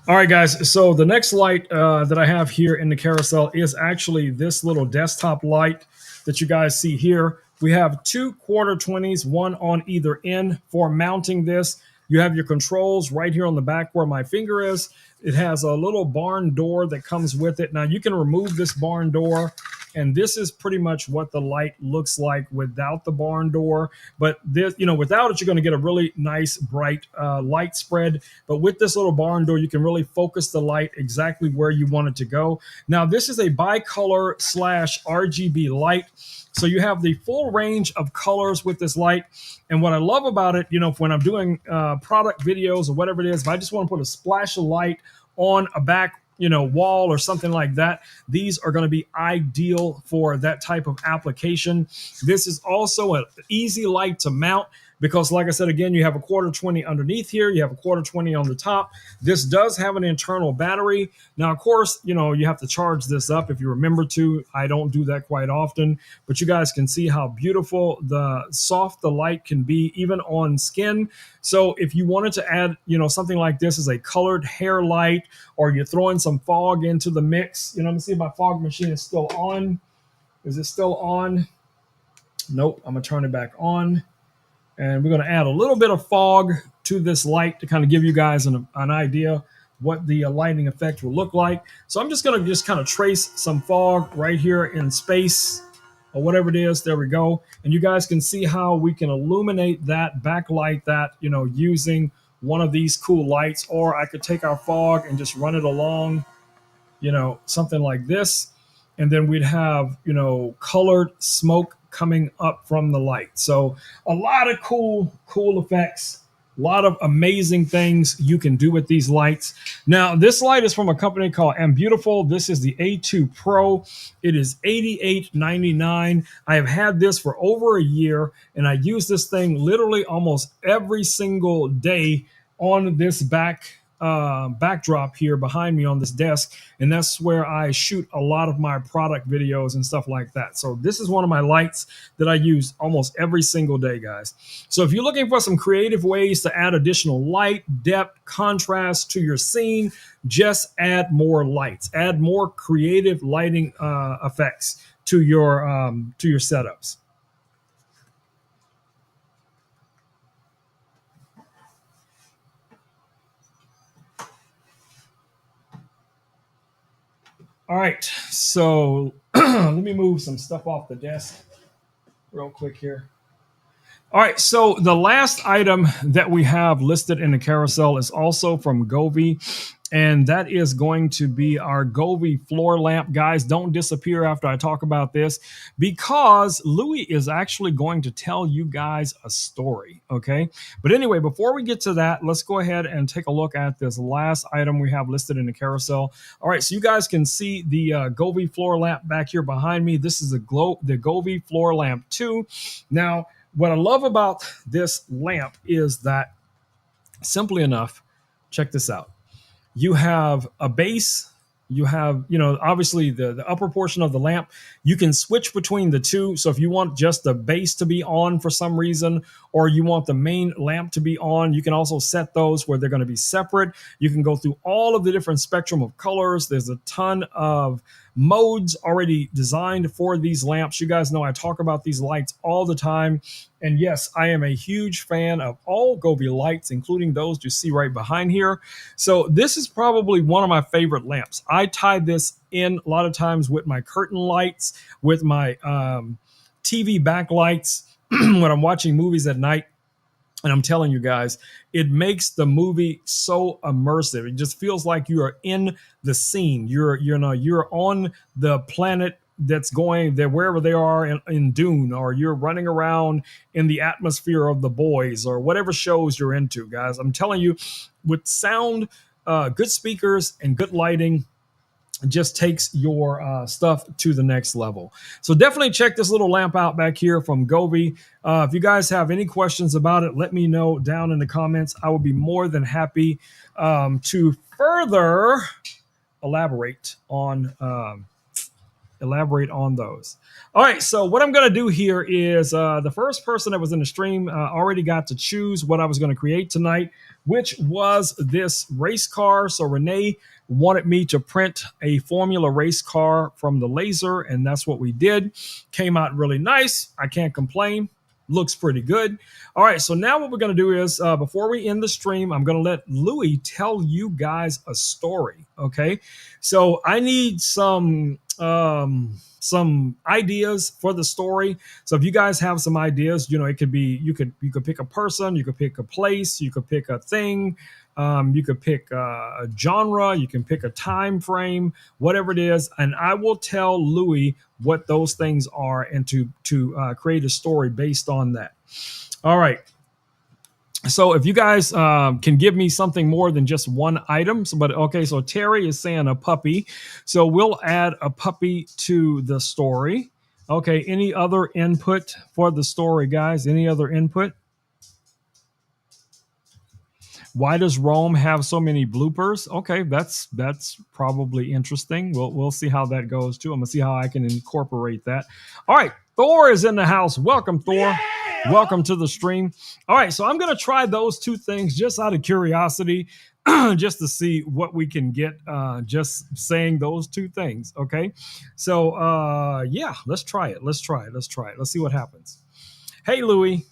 All right, guys. So the next light that I have here in the carousel is actually this little desktop light that you guys see here. We have two quarter 20s, one on either end for mounting this. You have your controls right here on the back where my finger is. It has a little barn door that comes with it. Now you can remove this barn door, and this is pretty much what the light looks like without the barn door. But this, without it, you're going to get a really nice bright light spread. But with this little barn door, you can really focus the light exactly where you want it to go. Now this is a bicolor / RGB light. So you have the full range of colors with this light. And what I love about it, when I'm doing product videos or whatever it is, if I just want to put a splash of light on a back, wall or something like that, these are going to be ideal for that type of application. This is also an easy light to mount because, like I said, again, you have a quarter 20 underneath here. You have a quarter 20 on the top. This does have an internal battery. Now, of course, you have to charge this up if you remember to. I don't do that quite often, but you guys can see how beautiful soft the light can be, even on skin. So if you wanted to add, something like this as a colored hair light, or you're throwing some fog into the mix, let me see if my fog machine is still on. Is it still on? Nope. I'm going to turn it back on. And we're going to add a little bit of fog to this light to kind of give you guys an idea what the lighting effect will look like. So I'm just going to kind of trace some fog right here in space or whatever it is. There we go. And you guys can see how we can illuminate that, backlight that, using one of these cool lights, or I could take our fog and just run it along, something like this. And then we'd have, colored smoke coming up from the light. So a lot of cool effects, a lot of amazing things you can do with these lights. Now, this light is from a company called Beautiful. This is the A2 Pro. It is $88.99. I have had this for over a year, and I use this thing literally almost every single day on this backdrop here behind me on this desk, and that's where I shoot a lot of my product videos and stuff like that. So this is one of my lights that I use almost every single day, guys. So if you're looking for some creative ways to add additional light, depth, contrast to your scene, just add more lights, add more creative lighting effects to your setups. All right, so let me move some stuff off the desk real quick here. All right, so the last item that we have listed in the carousel is also from Govee, and that is going to be our Govee floor lamp. Guys, don't disappear after I talk about this, because Louis is actually going to tell you guys a story, okay? But anyway, before we get to that, let's go ahead and take a look at this last item we have listed in the carousel. All right, so you guys can see the Govee floor lamp back here behind me. This is the Govee floor lamp 2. Now, what I love about this lamp is that, simply enough, check this out. You have a base, you have, obviously the upper portion of the lamp. You can switch between the two. So if you want just the base to be on for some reason, or you want the main lamp to be on, you can also set those where they're going to be separate. You can go through all of the different spectrum of colors. There's a ton of modes already designed for these lamps. You guys know I talk about these lights all the time. And yes, I am a huge fan of all Govee lights, including those you see right behind here. So this is probably one of my favorite lamps. I tie this in a lot of times with my curtain lights, with my TV backlights when I'm watching movies at night. And I'm telling you guys, it makes the movie so immersive. It just feels like you are in the scene. You're on the planet that's going there, wherever they are in Dune, or you're running around in the atmosphere of The Boys, or whatever shows you're into, guys. I'm telling you, with sound, good speakers, and good lighting, just takes your stuff to the next level. So definitely check this little lamp out back here from Govee. If you guys have any questions about it, let me know down in the comments. I will be more than happy to further elaborate on those. All right, so what I'm going to do here is the first person that was in the stream already got to choose what I was going to create tonight, which was this race car. So Renee wanted me to print a Formula race car from the laser, and that's what we did. Came out really nice. I can't complain. Looks pretty good. All right, so now what we're going to do is, before we end the stream, I'm going to let Louis tell you guys a story, okay? So I need some ideas for the story. So if you guys have some ideas, it could be, you could pick a person, you could pick a place, you could pick a thing, you could pick a genre, you can pick a time frame, whatever it is, and I will tell Louis what those things are, and to create a story based on that. All right. So if you guys can give me something more than just one item, so Terry is saying a puppy, so we'll add a puppy to the story. Okay, any other input for the story, guys? Any other input? Why does Rome have so many bloopers? Okay, that's probably interesting. We'll see how that goes too. I'm gonna see how I can incorporate that. All right, Thor is in the house. Welcome, Thor. Yeah! Welcome to the stream. All right, so I'm gonna try those two things just out of curiosity, just to see what we can get. Just saying those two things. Okay, so yeah, let's try it. Let's see what happens. Hey, Louis.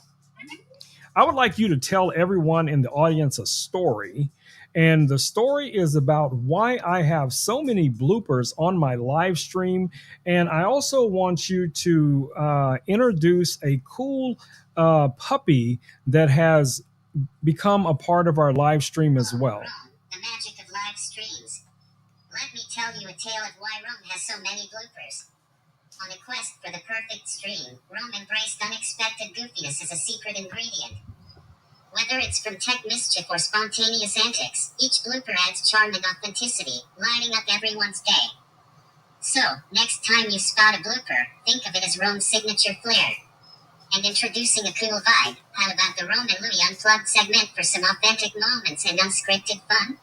I would like you to tell everyone in the audience a story. And the story is about why I have so many bloopers on my live stream. And I also want you to introduce a cool puppy that has become a part of our live stream as Oh, well. Rome, the magic of live streams. Let me tell you a tale of why Rome has so many bloopers. On a quest for the perfect stream, Rome embraced unexpected goofiness as a secret ingredient. Whether it's from tech mischief or spontaneous antics, each blooper adds charm and authenticity, lighting up everyone's day. So, next time you spot a blooper, think of it as Rome's signature flair. And introducing a cool vibe, how about the Rome and Louie Unplugged segment for some authentic moments and unscripted fun?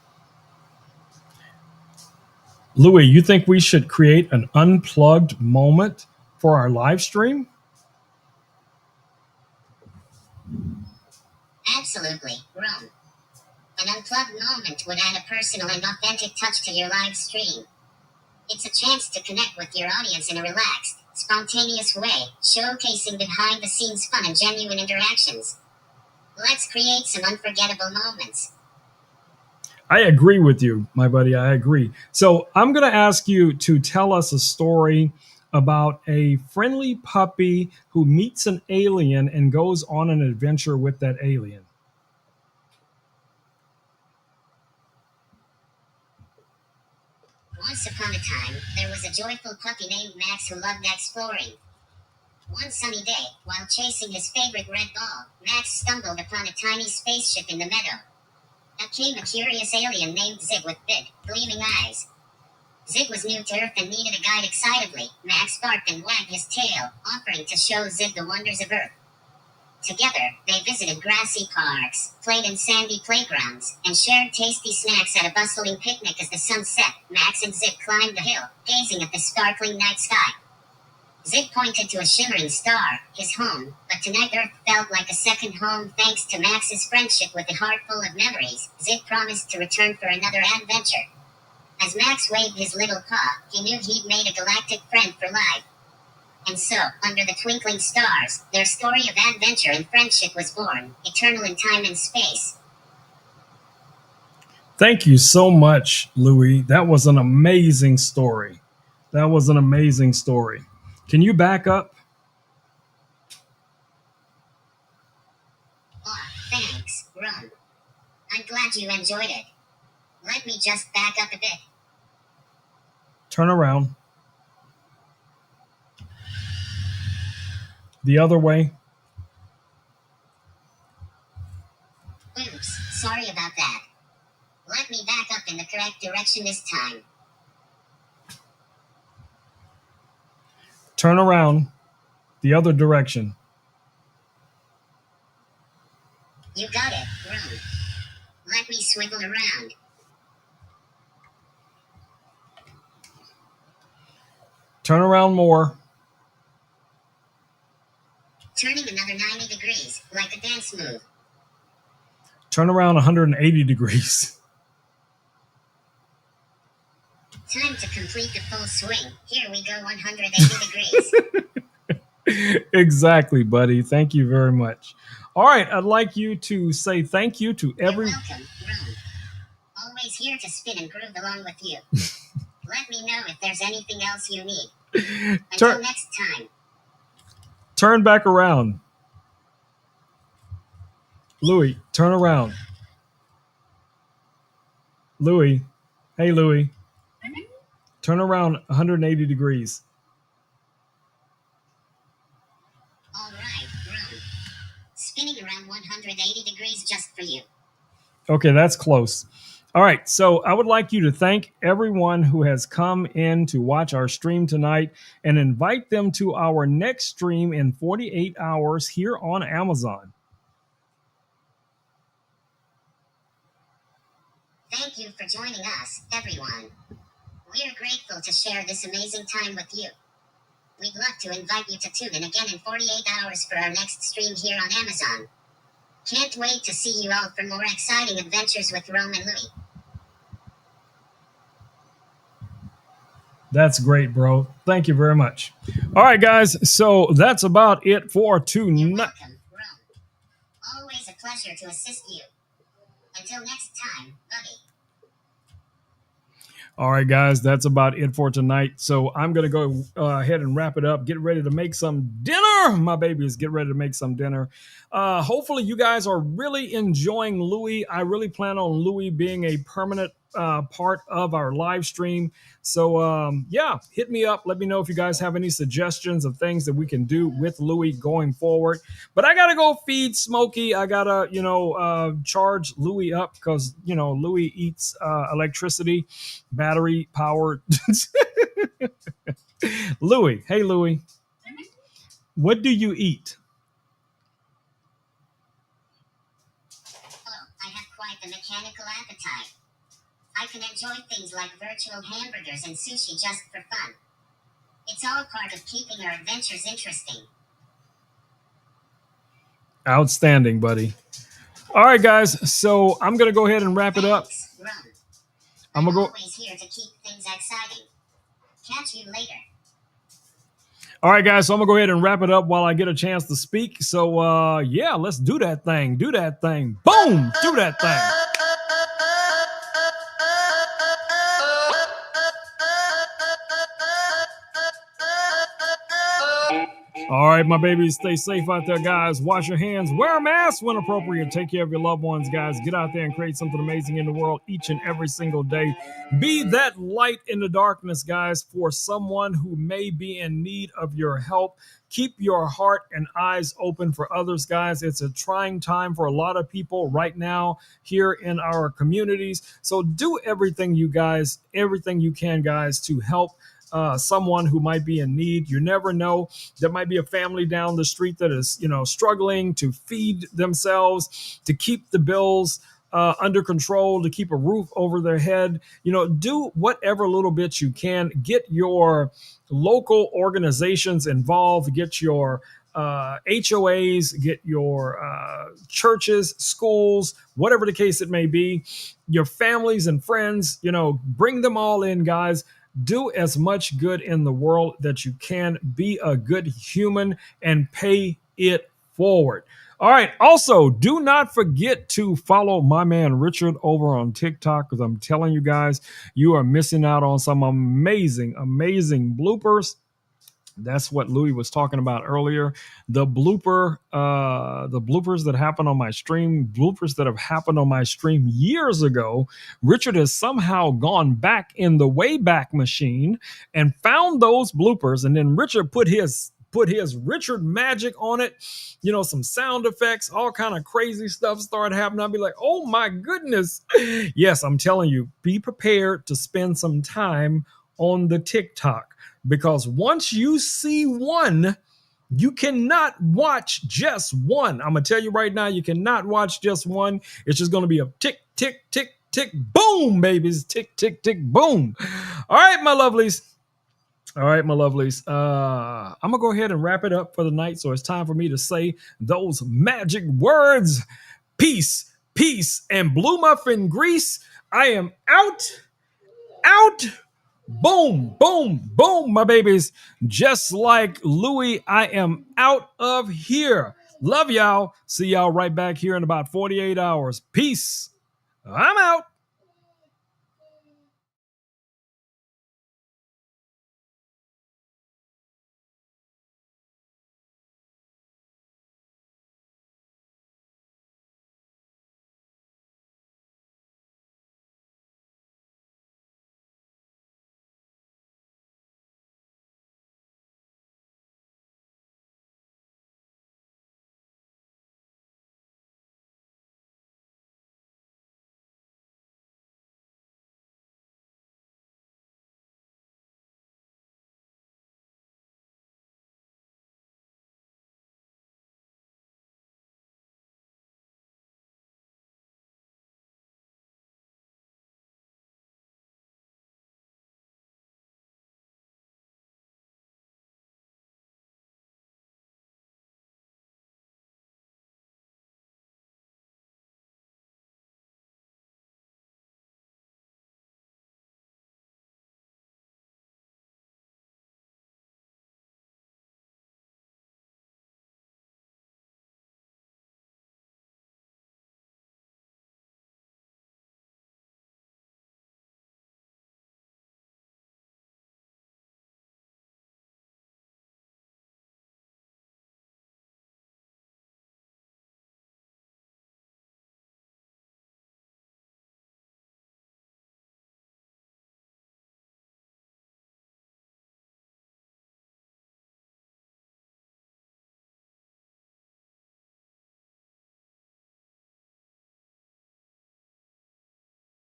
Louis, you think we should create an unplugged moment for our live stream? Absolutely, Rome. An unplugged moment would add a personal and authentic touch to your live stream. It's a chance to connect with your audience in a relaxed, spontaneous way, showcasing behind the scenes fun and genuine interactions. Let's create some unforgettable moments. I agree with you, my buddy. I agree. So I'm going to ask you to tell us a story about a friendly puppy who meets an alien and goes on an adventure with that alien. Once upon a time, there was a joyful puppy named Max who loved exploring. One sunny day, while chasing his favorite red ball, Max stumbled upon a tiny spaceship in the meadow. Out came a curious alien named Zig with big, gleaming eyes. Zig was new to Earth and needed a guide excitedly. Max barked and wagged his tail, offering to show Zig the wonders of Earth. Together, they visited grassy parks, played in sandy playgrounds, and shared tasty snacks at a bustling picnic as the sun set. Max and Zig climbed the hill, gazing at the sparkling night sky. Zig pointed to a shimmering star, his home, but tonight Earth felt like a second home thanks to Max's friendship with a heart full of memories. Zig promised to return for another adventure. As Max waved his little paw, he knew he'd made a galactic friend for life. And so, under the twinkling stars, their story of adventure and friendship was born, eternal in time and space. Thank you so much, Louis. That was an amazing story. That was an amazing story. Can you back up? Aw, thanks, Ron. I'm glad you enjoyed it. Let me just back up a bit. Turn around. The other way. Oops, sorry about that. Let me back up in the correct direction this time. Turn around. The other direction. You got it, Ron. Let me swiggle around. Turn around more. Turning another 90 degrees, like a dance move. Turn around 180 degrees. Time to complete the full swing. Here we go 180 degrees. Exactly, buddy. Thank you very much. All right, I'd like you to say thank you to You're every. welcome, Ron. Always here to spin and groove along with you. Let me know if there's anything else you need. Until next time. Turn back around. Louis, turn around. Louis. Hey, Louis. Turn around 180 degrees. All right, Ron. Spinning around 180 degrees just for you. Okay, that's close. All right, so I would like you to thank everyone who has come in to watch our stream tonight and invite them to our next stream in 48 hours here on Amazon. Thank you for joining us, everyone. We're grateful to share this amazing time with you. We'd love to invite you to tune in again in 48 hours for our next stream here on Amazon. Can't wait to see you all for more exciting adventures with Rome and Louie. That's great, bro. Thank you very much. All right, guys. So that's about it for You're tonight. welcome, Rome. Always a pleasure to assist you. Until next time, buddy. All right, guys, that's about it for tonight. So I'm going to go ahead and wrap it up. Get ready to make some dinner. My babies, get ready to make some dinner. Hopefully, you guys are really enjoying Louis. I really plan on Louis being a permanent part of our live stream. So, yeah, hit me up. Let me know if you guys have any suggestions of things that we can do with Louis going forward. But I got to go feed Smokey. I got to, charge Louis up because, Louis eats electricity, battery powered. Louis, hey, Louis, what do you eat? Hello, I have quite the mechanical appetite. I can enjoy things like virtual hamburgers and sushi just for fun. It's all part of keeping our adventures interesting. Outstanding, buddy. All right, guys. So I'm going to go ahead and wrap it up. Thanks, Ron. I'm I'm going to go. always here to keep things exciting. Catch you later. All right, guys. So I'm going to go ahead and wrap it up while I get a chance to speak. So, yeah, let's do that thing. Do that thing. Boom. Do that thing. All right, my babies, stay safe out there, guys. Wash your hands, wear a mask when appropriate. Take care of your loved ones, guys. Get out there and create something amazing in the world each and every single day. Be that light in the darkness, guys, for someone who may be in need of your help. Keep your heart and eyes open for others, guys. It's a trying time for a lot of people right now here in our communities. So do everything you can, guys, to help someone who might be in need. You never know. There might be a family down the street that is, struggling to feed themselves, to keep the bills under control, to keep a roof over their head. Do whatever little bit you can. Get your local organizations involved. Get your HOAs, get your churches, schools, whatever the case it may be, your families and friends, bring them all in, guys. Do as much good in the world that you can. Be a good human and pay it forward. All right. Also, do not forget to follow my man Richard over on TikTok because I'm telling you guys, you are missing out on some amazing, amazing bloopers. That's what Louis was talking about earlier. The bloopers that happen on my stream, bloopers that have happened on my stream years ago. Richard has somehow gone back in the Wayback Machine and found those bloopers, and then Richard put his Richard magic on it, some sound effects, all kind of crazy stuff started happening. I'd be like, oh my goodness. Yes, I'm telling you, be prepared to spend some time on the TikTok. Because once you see one, you cannot watch just one. I'm going to tell you right now, you cannot watch just one. It's just going to be a tick, tick, tick, tick, boom, babies. Tick, tick, tick, boom. All right, my lovelies. I'm going to go ahead and wrap it up for the night. So it's time for me to say those magic words. Peace, peace, and blue muffin grease. I am out. Boom, boom, boom, my babies. Just like Louis, I am out of here. Love y'all. See y'all right back here in about 48 hours. Peace. I'm out.